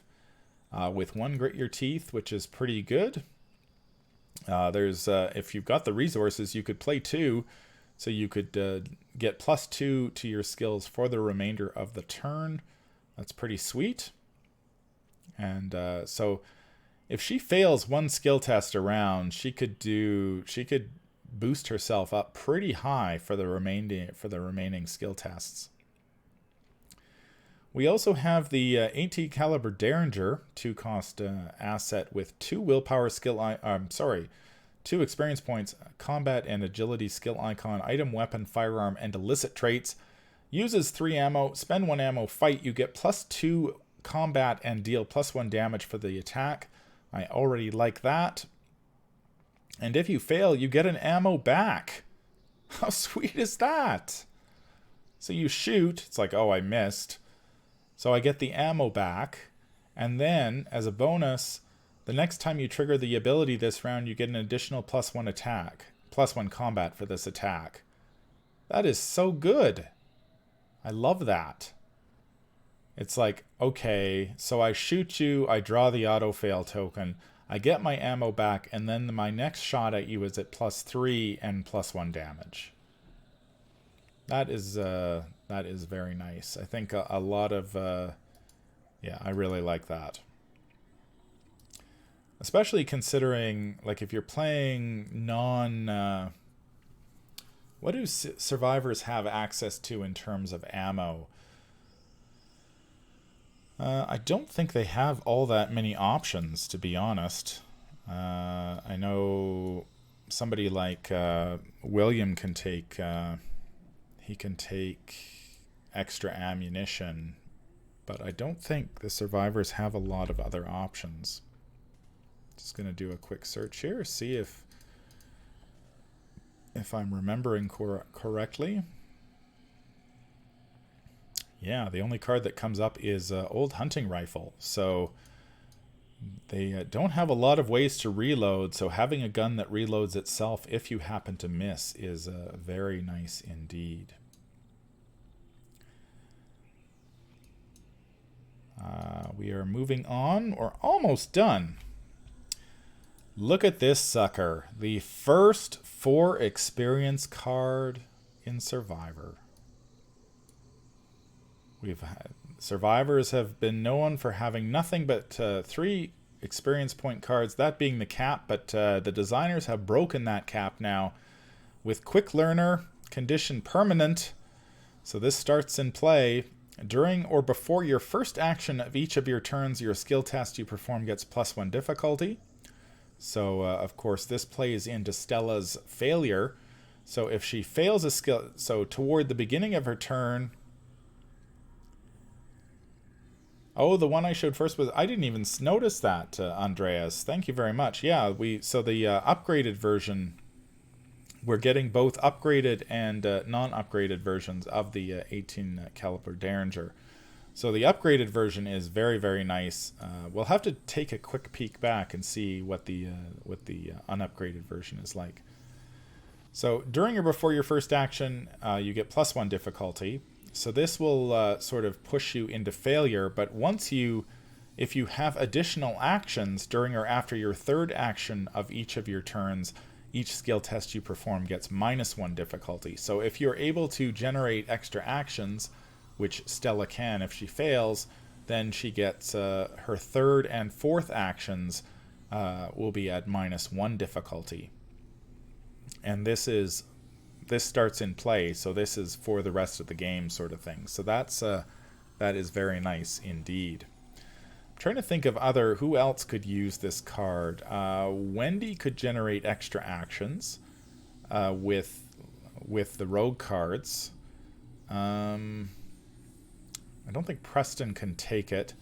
With 1 Grit Your Teeth, which is pretty good. There's if you've got the resources, you could play 2, so you could get +2 to your skills for the remainder of the turn. That's pretty sweet. And so if she fails 1 skill test around, she could boost herself up pretty high for the remaining skill tests. We also have the 18 caliber Derringer, 2-cost asset with 2 willpower skill 2 experience points, combat and agility skill icon, item, weapon, firearm, and illicit traits. Uses 3 ammo, spend 1 ammo, fight. You get +2 combat and deal +1 damage for the attack. I already like that. And if you fail, you get an ammo back. How sweet is that? So you shoot. It's like, oh, I missed. So I get the ammo back. And then, as a bonus, the next time you trigger the ability this round, you get an additional +1 attack. +1 combat for this attack. That is so good. I love that. It's like, okay, so I shoot you, I draw the auto-fail token, I get my ammo back, and then my next shot at you is at +3 and +1 damage. That is very nice. I think a lot of, yeah, I really like that. Especially considering, like, if you're playing what do survivors have access to in terms of ammo? I don't think they have all that many options, to be honest. I know somebody like William can take he can take extra ammunition, but I don't think the survivors have a lot of other options. Just going to do a quick search here, see if I'm remembering correctly. Yeah, the only card that comes up is Old Hunting Rifle. So they don't have a lot of ways to reload, so having a gun that reloads itself if you happen to miss is very nice indeed. We are moving on. We're almost done. Look at this sucker. The first 4 experience card in Survivor. Survivors have been known for having nothing but 3 experience point cards, that being the cap, but the designers have broken that cap now with Quick Learner, condition permanent. So this starts in play. During or before your first action of each of your turns, your skill test you perform gets +1 difficulty. So, of course, this plays into Stella's failure. So if she fails a skill, so toward the beginning of her turn... Oh, the one I showed first was... I didn't even notice that, Andreas. Thank you very much. Yeah, so the upgraded version... We're getting both upgraded and non-upgraded versions of the 18 caliber Derringer. So the upgraded version is very, very nice. We'll have to take a quick peek back and see what the unupgraded version is like. So during or before your first action, you get +1 difficulty. So this will sort of push you into failure. But if you have additional actions during or after your third action of each of your turns, each skill test you perform gets -1 difficulty. So if you're able to generate extra actions, which Stella can if she fails, then she gets her third and fourth actions will be at -1 difficulty. And this starts in play, so this is for the rest of the game sort of thing. So that is very nice indeed. I'm trying to think of who else could use this card. Wendy could generate extra actions with the rogue cards. I don't think Preston can take it.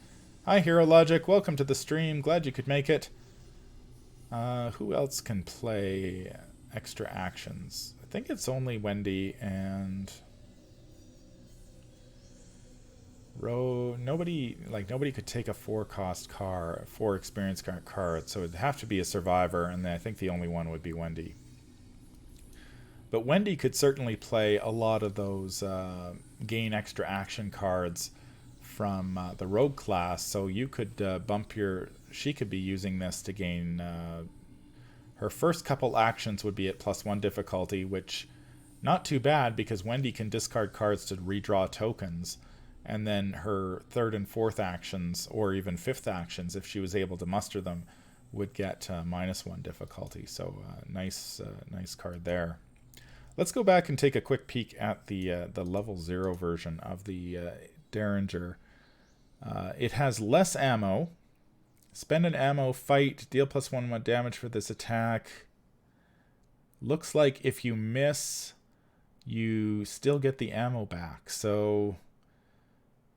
Hi, Hero Logic. Welcome to the stream. Glad you could make it. Who else can play extra actions? I think it's only Wendy and... Nobody could take a 4-cost card, 4 experience card, so it'd have to be a survivor, and I think the only one would be Wendy. But Wendy could certainly play a lot of those gain extra action cards from the rogue class, so you could she could be using this to gain her first couple actions would be at +1 difficulty, which not too bad because Wendy can discard cards to redraw tokens. And then her third and fourth actions, or even fifth actions, if she was able to muster them, would get -1 difficulty. So nice card there. Let's go back and take a quick peek at the level 0 version of the Derringer. It has less ammo. Spend an ammo, fight, deal +1 damage for this attack. Looks like if you miss, you still get the ammo back. So...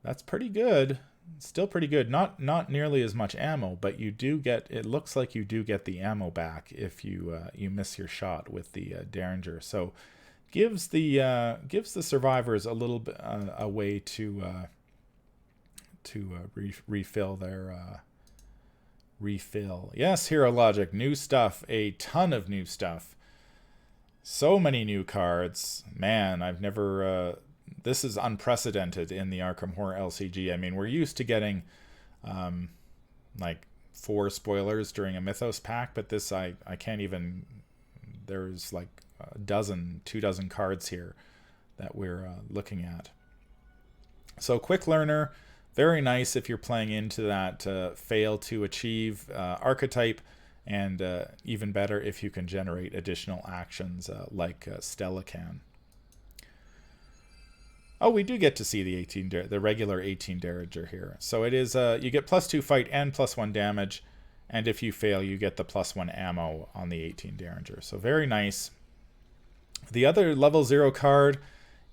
that's pretty good. Still pretty good. Not nearly as much ammo, but you do get. It looks like you do get the ammo back if you you miss your shot with the Derringer. So gives the survivors a little bit a way to refill their refill. Yes, Hero Logic, new stuff, a ton of new stuff. So many new cards. Man, I've never this is unprecedented in the Arkham Horror LCG. I mean, we're used to getting like 4 spoilers during a Mythos pack, but this I can't even. There's like a dozen, 2 dozen cards here that we're looking at. So quick learner, very nice if you're playing into that fail to achieve archetype, and even better if you can generate additional actions like Stella can. Oh, we do get to see the regular 18 Derringer here. So it is you get +2 fight and +1 damage, and if you fail, you get the +1 ammo on the 18 Derringer. So very nice. The other level 0 card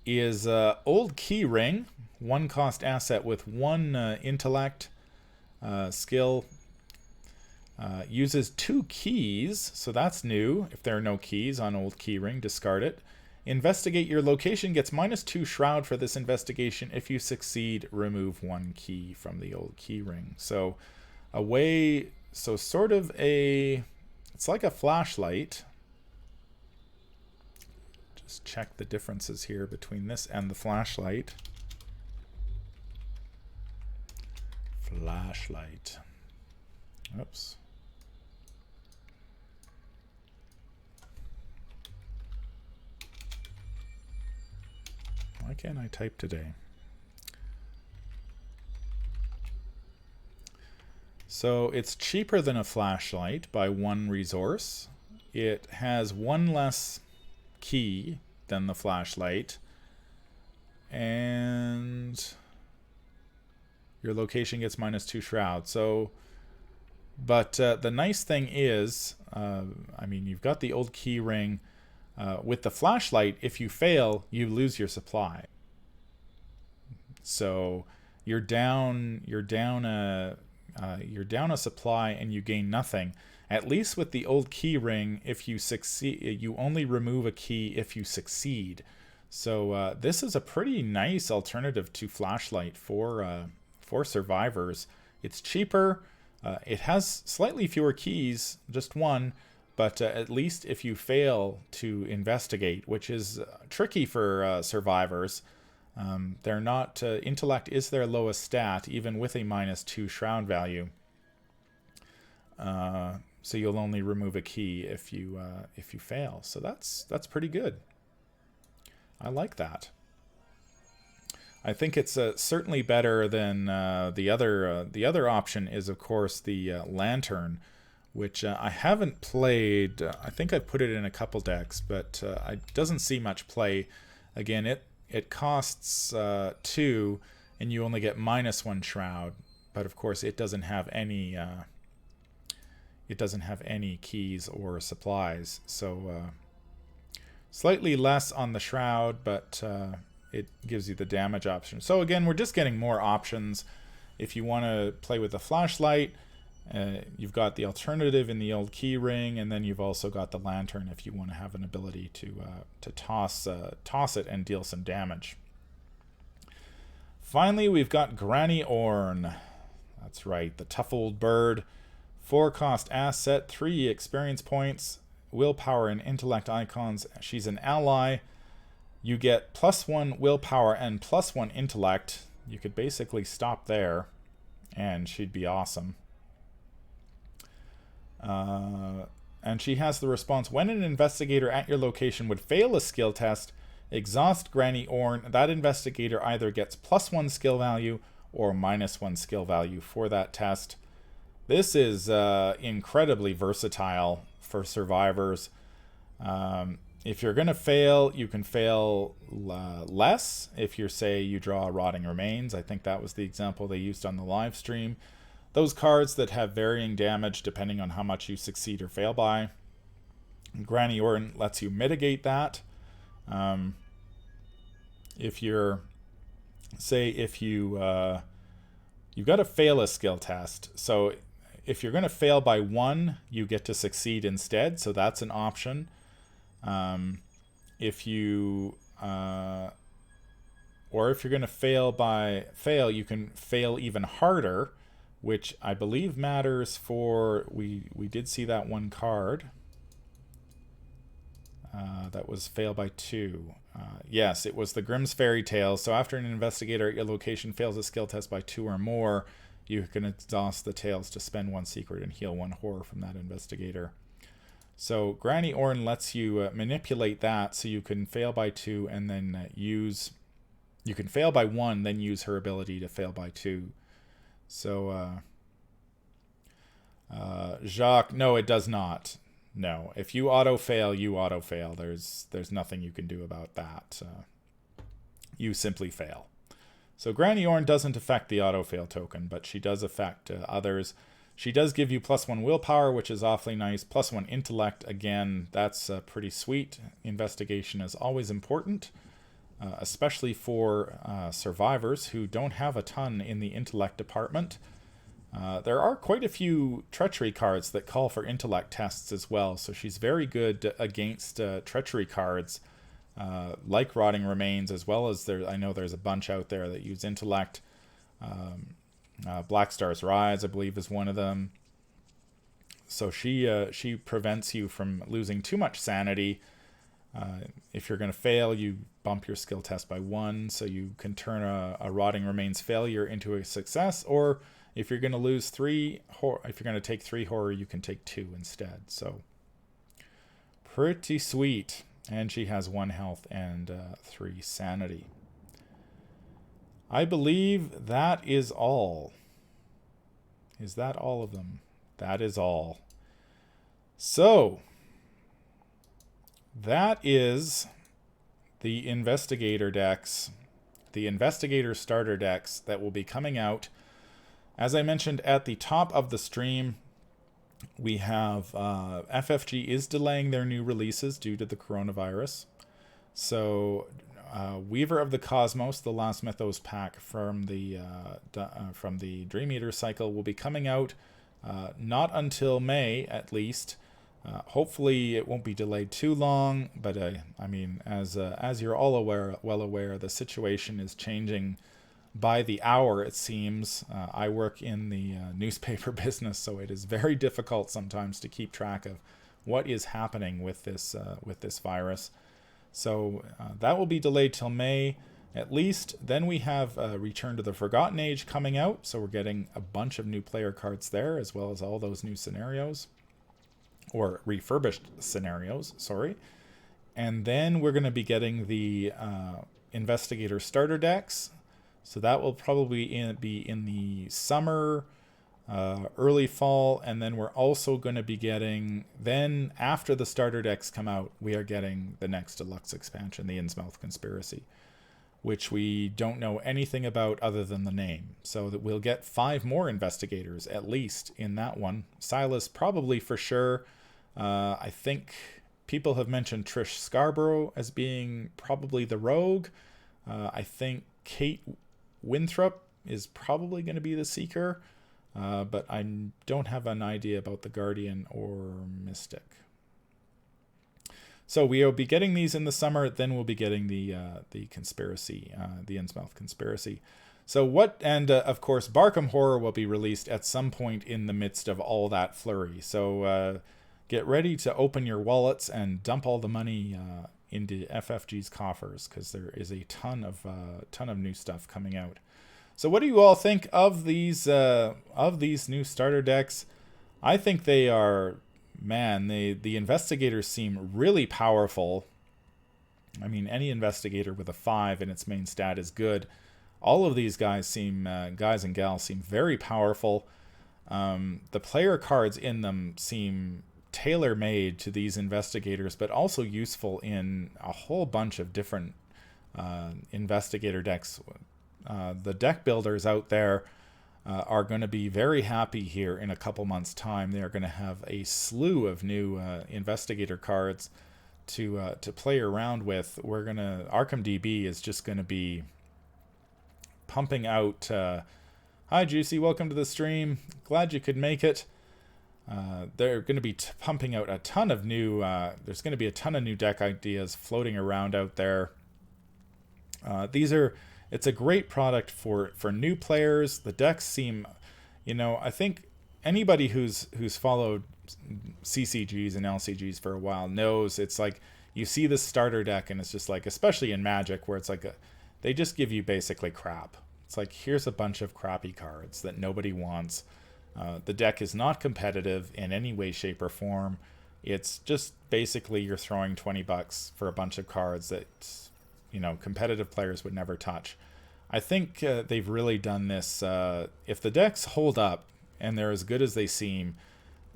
is Old Key Ring, 1 cost asset with 1 intellect skill. Uses 2 keys, so that's new. If there are no keys on Old Key Ring, discard it. Investigate your location, gets -2 shroud for this investigation. If you succeed, remove 1 key from the Old Key Ring. So so sort of it's like a flashlight. Just check the differences here between this and the flashlight. Flashlight. Oops. Why can't I type today? So it's cheaper than a flashlight by 1 resource. It has 1 less key than the flashlight. And your location gets -2 shroud. So, but the nice thing is, I mean, you've got the Old Key Ring. With the flashlight, if you fail, you lose your supply. So you're down a supply and you gain nothing. At least with the Old Key Ring, if you succeed, you only remove a key if you succeed. So this is a pretty nice alternative to flashlight for survivors. It's cheaper. It has slightly fewer keys, just 1. But at least if you fail to investigate, which is tricky for survivors, they're not. Intellect is their lowest stat, even with a -2 shroud value. So you'll only remove a key if you fail. So that's pretty good. I like that. I think it's certainly better than the other option is, of course, the lantern, which I haven't played. I think I've put it in a couple decks, but it doesn't see much play. Again, it costs 2, and you only get -1 shroud. But of course, it doesn't have any. It doesn't have any keys or supplies, so slightly less on the shroud, but it gives you the damage option. So again, we're just getting more options. If you want to play with a flashlight, you've got the alternative in the Old Key Ring, and then you've also got the lantern if you want to have an ability to toss it and deal some damage. Finally, we've got Granny Orn. That's right, the tough old bird. 4 cost asset, 3 experience points, willpower and intellect icons. She's an ally. You get +1 willpower and +1 intellect. You could basically stop there, and she'd be awesome. And she has the response: when an investigator at your location would fail a skill test, exhaust Granny Orn. That investigator either gets +1 skill value or -1 skill value for that test. This is incredibly versatile for survivors. If you're going to fail, you can fail less. If you say you draw Rotting Remains, I think that was the example they used on the live stream. Those cards that have varying damage depending on how much you succeed or fail by. Granny Orn lets you mitigate that. If you You got to fail a skill test. So if you're going to fail by 1, you get to succeed instead. So that's an option. If you or if you're going to fail, you can fail even harder, which I believe matters for, we did see that one card. That was fail by 2. Yes, it was the Grimm's Fairy Tale. So after an investigator at your location fails a skill test by 2 or more, you can exhaust the tales to spend 1 secret and heal 1 horror from that investigator. So Granny Orn lets you manipulate that so you can fail by 2 and then you can fail by 1, then use her ability to fail by 2. So Jacques, no, it does not. No, if you auto-fail, you auto-fail. There's nothing you can do about that. You simply fail. So Granny Orn doesn't affect the auto-fail token, but she does affect others. She does give you +1 willpower, which is awfully nice. +1 intellect, again, that's pretty sweet. Investigation is always important, especially for survivors who don't have a ton in the intellect department. There are quite a few treachery cards that call for intellect tests as well, so she's very good against treachery cards like Rotting Remains, as well as I know there's a bunch out there that use intellect. Black Star's Rise, I believe, is one of them. So she prevents you from losing too much sanity. If you're going to fail, you bump your skill test by 1, so you can turn a Rotting Remains failure into a success, or if you're going to lose 3, if you're going to take 3 horror, you can take 2 instead. So pretty sweet. And she has 1 health and 3 sanity. I believe that is all. Is that all of them? That is all. So that is the Investigator decks, the Investigator starter decks that will be coming out. As I mentioned at the top of the stream, we have FFG is delaying their new releases due to the coronavirus. So Weaver of the Cosmos, the last Mythos pack from the Dream Eater cycle, will be coming out not until May, at least. Hopefully it won't be delayed too long, but I mean, as you're all well aware, the situation is changing by the hour, it seems. I work in the newspaper business, so it is very difficult sometimes to keep track of what is happening with this virus. So that will be delayed till May, at least. Then we have Return to the Forgotten Age coming out, so we're getting a bunch of new player cards there, as well as all those new scenarios, or refurbished scenarios, sorry. And then we're going to be getting the Investigator starter decks. So that will probably be in the summer, early fall, and then we're also going to be getting, then after the starter decks come out, we are getting the next deluxe expansion, the Innsmouth Conspiracy, which we don't know anything about other than the name. So that we'll get 5 more Investigators, at least, in that one. Silas probably for sure. I think people have mentioned Trish Scarborough as being probably the rogue. I think Kate Winthrop is probably going to be the Seeker, but I don't have an idea about the Guardian or Mystic. So we will be getting these in the summer, then we'll be getting the Conspiracy, the Innsmouth Conspiracy. So of course, Barkham Horror will be released at some point in the midst of all that flurry. So get ready to open your wallets and dump all the money into FFG's coffers, because there is a ton of new stuff coming out. So what do you all think of these new starter decks? I think they are, man, the Investigators seem really powerful. I mean, any Investigator with a 5 in its main stat is good. All of these guys and gals seem very powerful. The player cards in them seem tailor-made to these Investigators, but also useful in a whole bunch of different Investigator decks. The deck builders out there are going to be very happy here in a couple months' time. They are going to have a slew of new Investigator cards to play around with. Arkham DB is just going to be pumping out Hi, Juicy. Welcome to the stream. Glad you could make it. They're going to be pumping out a ton of new... there's going to be a ton of new deck ideas floating around out there. It's a great product for new players. The decks seem... I think anybody who's followed CCGs and LCGs for a while knows it's like you see the starter deck and it's just like, especially in Magic, where it's like they just give you basically crap. It's like, here's a bunch of crappy cards that nobody wants. The deck is not competitive in any way, shape, or form. It's just basically you're throwing $20 for a bunch of cards that competitive players would never touch. I think they've really done this. If the decks hold up and they're as good as they seem,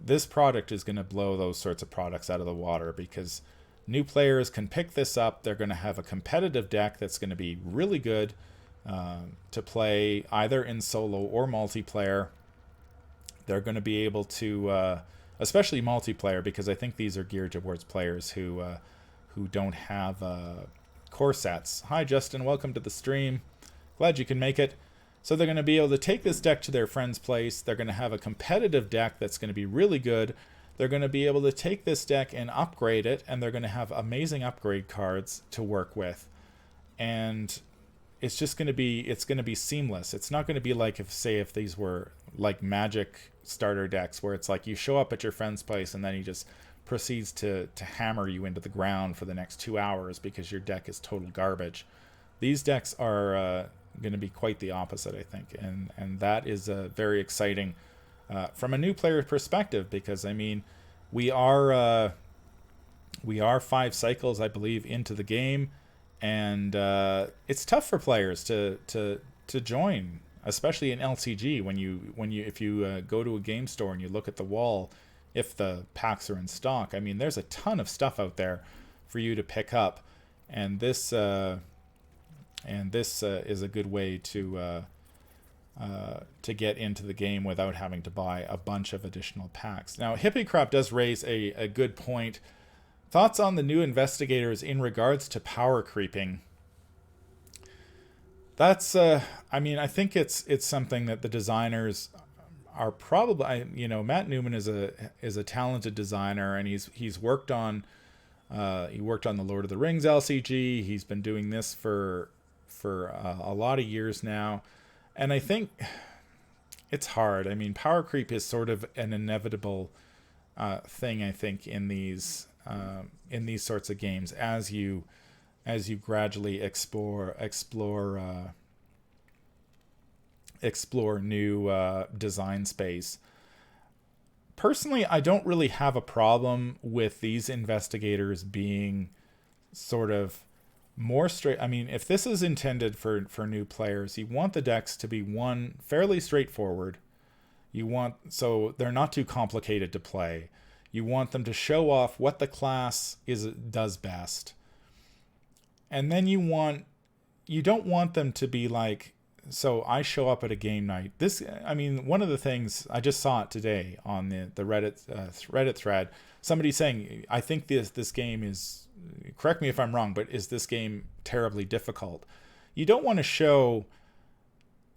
this product is going to blow those sorts of products out of the water, because new players can pick this up. They're going to have a competitive deck that's going to be really good to play either in solo or multiplayer. They're going to be able to, especially multiplayer, because I think these are geared towards players who don't have core sets. Hi, Justin. Welcome to the stream. Glad you can make it. So they're going to be able to take this deck to their friend's place. They're going to have a competitive deck that's going to be really good. They're going to be able to take this deck and upgrade it, and they're going to have amazing upgrade cards to work with. And it's just going to be seamless. It's not going to be like if these were like Magic starter decks, where it's like you show up at your friend's place and then he just proceeds to hammer you into the ground for the next 2 hours because your deck is total garbage. These decks are going to be quite the opposite, I think, and that is very exciting from a new player perspective, because I mean we are 5 cycles, I believe, into the game, and it's tough for players to join, especially in LCG, if you go to a game store and you look at the wall, if the packs are in stock. I mean, there's a ton of stuff out there for you to pick up, and this is a good way to get into the game without having to buy a bunch of additional packs. Now, Hippie does raise a good point. Thoughts on the new investigators in regards to power creeping? That's I mean, I think it's something that the designers are probably, Matt Newman is a talented designer, and he's worked on the Lord of the Rings LCG. He's been doing this for a lot of years now, and I think it's hard. I mean, power creep is sort of an inevitable thing, I think, in these sorts of games as you gradually explore new design space. Personally, I don't really have a problem with these investigators being sort of more straight. I mean, if this is intended for new players, you want the decks to be, one, fairly straightforward. So they're not too complicated to play. You want them to show off what the class does best. And then you don't want them to be like, so I show up at a game night. One of the things, I just saw it today on the Reddit thread, somebody saying, I think this game is, correct me if I'm wrong, but is this game terribly difficult? You don't want to show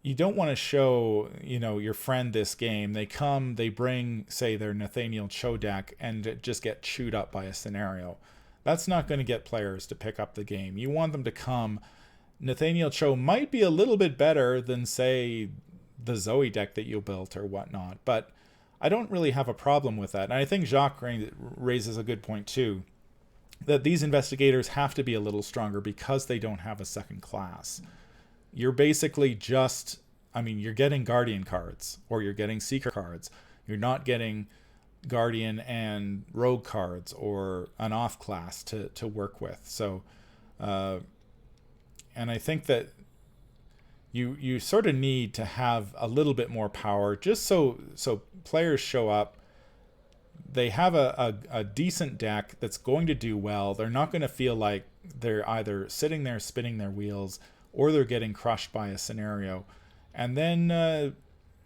your friend this game. They bring, say, their Nathaniel Cho deck and just get chewed up by a scenario. That's not going to get players to pick up the game. You want them to come. Nathaniel Cho might be a little bit better than, say, the Zoe deck that you built or whatnot, but I don't really have a problem with that. And I think Jacques raises a good point too, that these investigators have to be a little stronger because they don't have a second class. You're basically you're getting Guardian cards, or you're getting Seeker cards. You're not getting Guardian and Rogue cards or an off class to work with. So, and I think that you sort of need to have a little bit more power, just so players show up. They have a decent deck that's going to do well. They're not going to feel like they're either sitting there spinning their wheels or they're getting crushed by a scenario. And then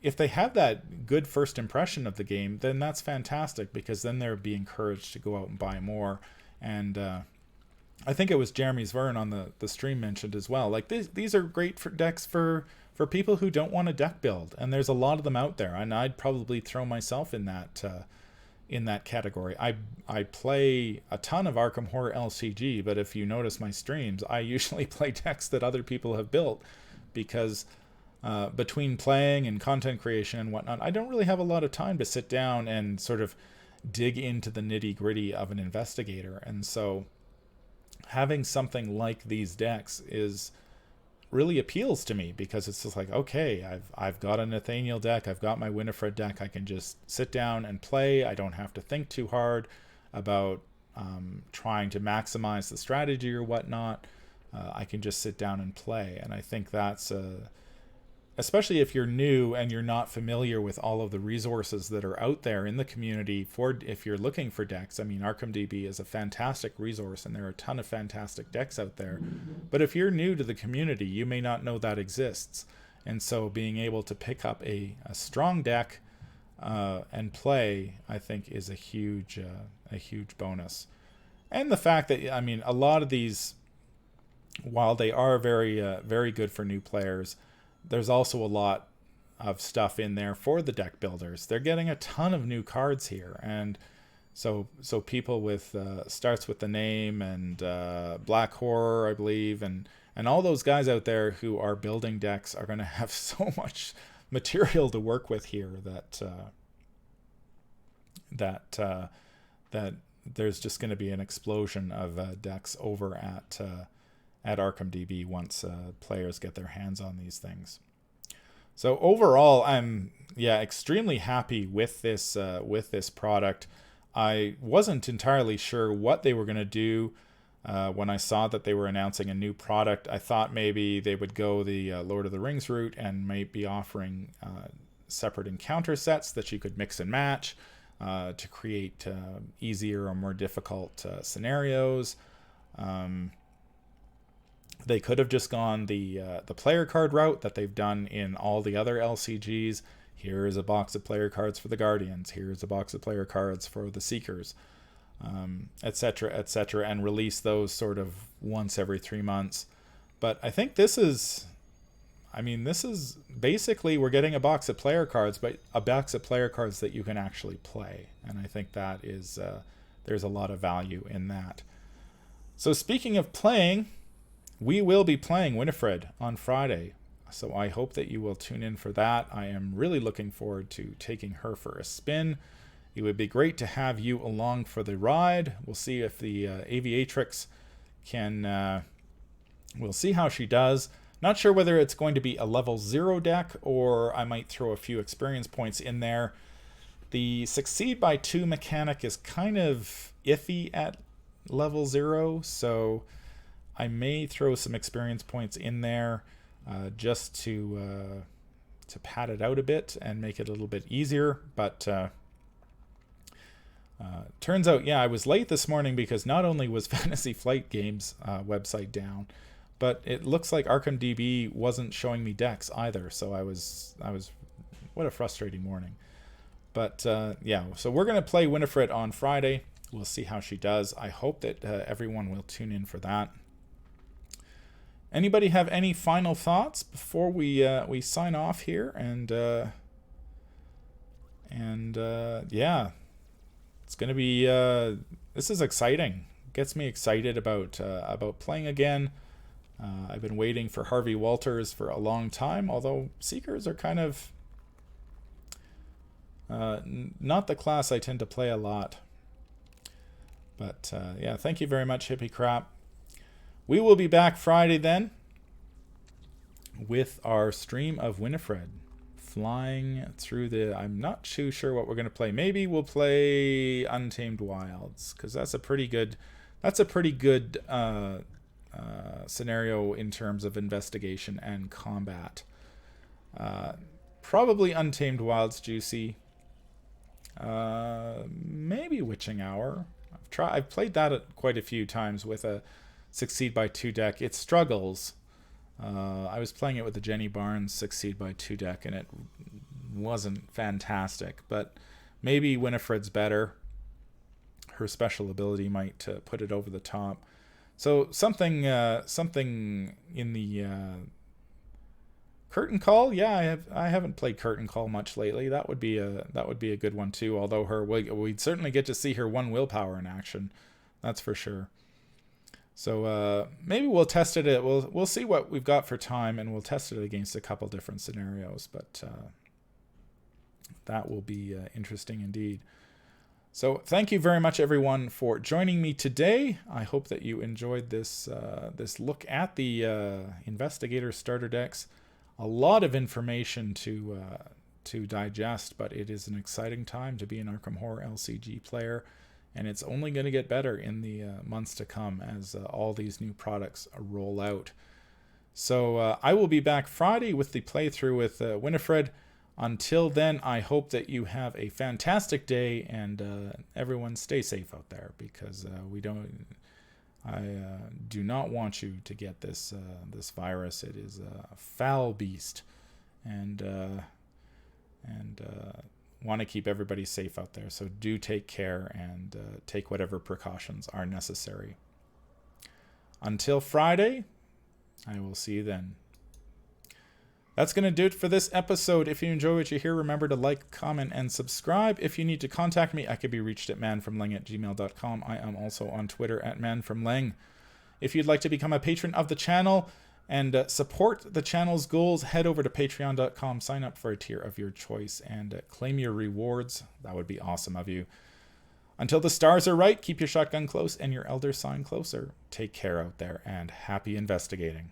if they have that good first impression of the game, then that's fantastic, because then they'll be encouraged to go out and buy more. And I think it was Jeremy Zvern on the stream mentioned as well, like these are great for decks for for people who don't want a deck build, and there's a lot of them out there, and I'd probably throw myself in that category. I play a ton of Arkham Horror LCG, but if you notice my streams, I usually play decks that other people have built, because between playing and content creation and whatnot, I don't really have a lot of time to sit down and sort of dig into the nitty-gritty of an investigator. And so having something like these decks really appeals to me, because it's just like, okay, I've got a Nathaniel deck, I've got my Winifred deck, I can just sit down and play. I don't have to think too hard about trying to maximize the strategy or whatnot. I can just sit down and play. And I think that's especially if you're new and you're not familiar with all of the resources that are out there in the community for if you're looking for decks. I mean, ArkhamDB is a fantastic resource, and there are a ton of fantastic decks out there. But if you're new to the community, you may not know that exists. And so being able to pick up a strong deck and play, I think, is a huge bonus. And the fact that, I mean, a lot of these, while they are very good for new players, there's also a lot of stuff in there for the deck builders. They're getting a ton of new cards here, and so people with starts with the name and Black Horror, I believe, and all those guys out there who are building decks are going to have so much material to work with here that there's just going to be an explosion of decks over at ArkhamDB once players get their hands on these things. So overall, I'm extremely happy with this product. I wasn't entirely sure what they were going to do when I saw that they were announcing a new product. I thought maybe they would go the Lord of the Rings route and might be offering separate encounter sets that you could mix and match to create easier or more difficult scenarios. They could have just gone the player card route that they've done in all the other LCGs. Here's a box of player cards for the Guardians. Here's a box of player cards for the Seekers, etc., etc., and release those sort of once every 3 months. But I think this is basically, we're getting a box of player cards, but a box of player cards that you can actually play. And I think that is there's a lot of value in that. So speaking of playing, we will be playing Winifred on Friday, so I hope that you will tune in for that. I am really looking forward to taking her for a spin. It would be great to have you along for the ride. We'll see if the Aviatrix can... we'll see how she does. Not sure whether it's going to be a level 0 deck, or I might throw a few experience points in there. The succeed by 2 mechanic is kind of iffy at level 0, so I may throw some experience points in there just to pad it out a bit and make it a little bit easier. But turns out, I was late this morning because not only was Fantasy Flight Games website down, but it looks like ArkhamDB wasn't showing me decks either. So I was what a frustrating morning. But so we're going to play Winifred on Friday. We'll see how she does. I hope that everyone will tune in for that. Anybody have any final thoughts before we sign off here? And it's gonna be this is exciting. Gets me excited about playing again. I've been waiting for Harvey Walters for a long time, although Seekers are kind of not the class I tend to play a lot. But thank you very much, Hippie Crap. We will be back Friday then with our stream of Winifred flying through the... I'm not too sure what we're going to play. Maybe we'll play Untamed Wilds, because that's a pretty good scenario in terms of investigation and combat. Probably Untamed Wilds juicy. Maybe Witching Hour. I've played that quite a few times with a Succeed by 2 deck. It struggles. I was playing it with the Jenny Barnes Succeed by 2 deck, and it wasn't fantastic. But maybe Winifred's better. Her special ability might put it over the top. So something in the Curtain Call, yeah, I haven't played Curtain Call much lately. That would be a good one too. Although we'd certainly get to see her one willpower in action, that's for sure. So maybe we'll test it. We'll see what we've got for time, and we'll test it against a couple different scenarios. But that will be interesting indeed. So thank you very much, everyone, for joining me today. I hope that you enjoyed this look at the Investigator starter decks. A lot of information to digest, but it is an exciting time to be an Arkham Horror LCG player, and it's only going to get better in the months to come as all these new products roll out. So I will be back Friday with the playthrough with Winifred. Until then, I hope that you have a fantastic day, and everyone stay safe out there, because I do not want you to get this virus. It is a foul beast, and want to keep everybody safe out there. So do take care and take whatever precautions are necessary. Until Friday, I will see you then. That's going to do it for this episode. If you enjoy what you hear, remember to like, comment, and subscribe. If you need to contact me, I can be reached at manfromleng@gmail.com. I am also on Twitter at manfromleng. If you'd like to become a patron of the channel and support the channel's goals, head over to patreon.com, sign up for a tier of your choice, and claim your rewards. That would be awesome of you. Until the stars are right, keep your shotgun close and your elder sign closer. Take care out there, and happy investigating.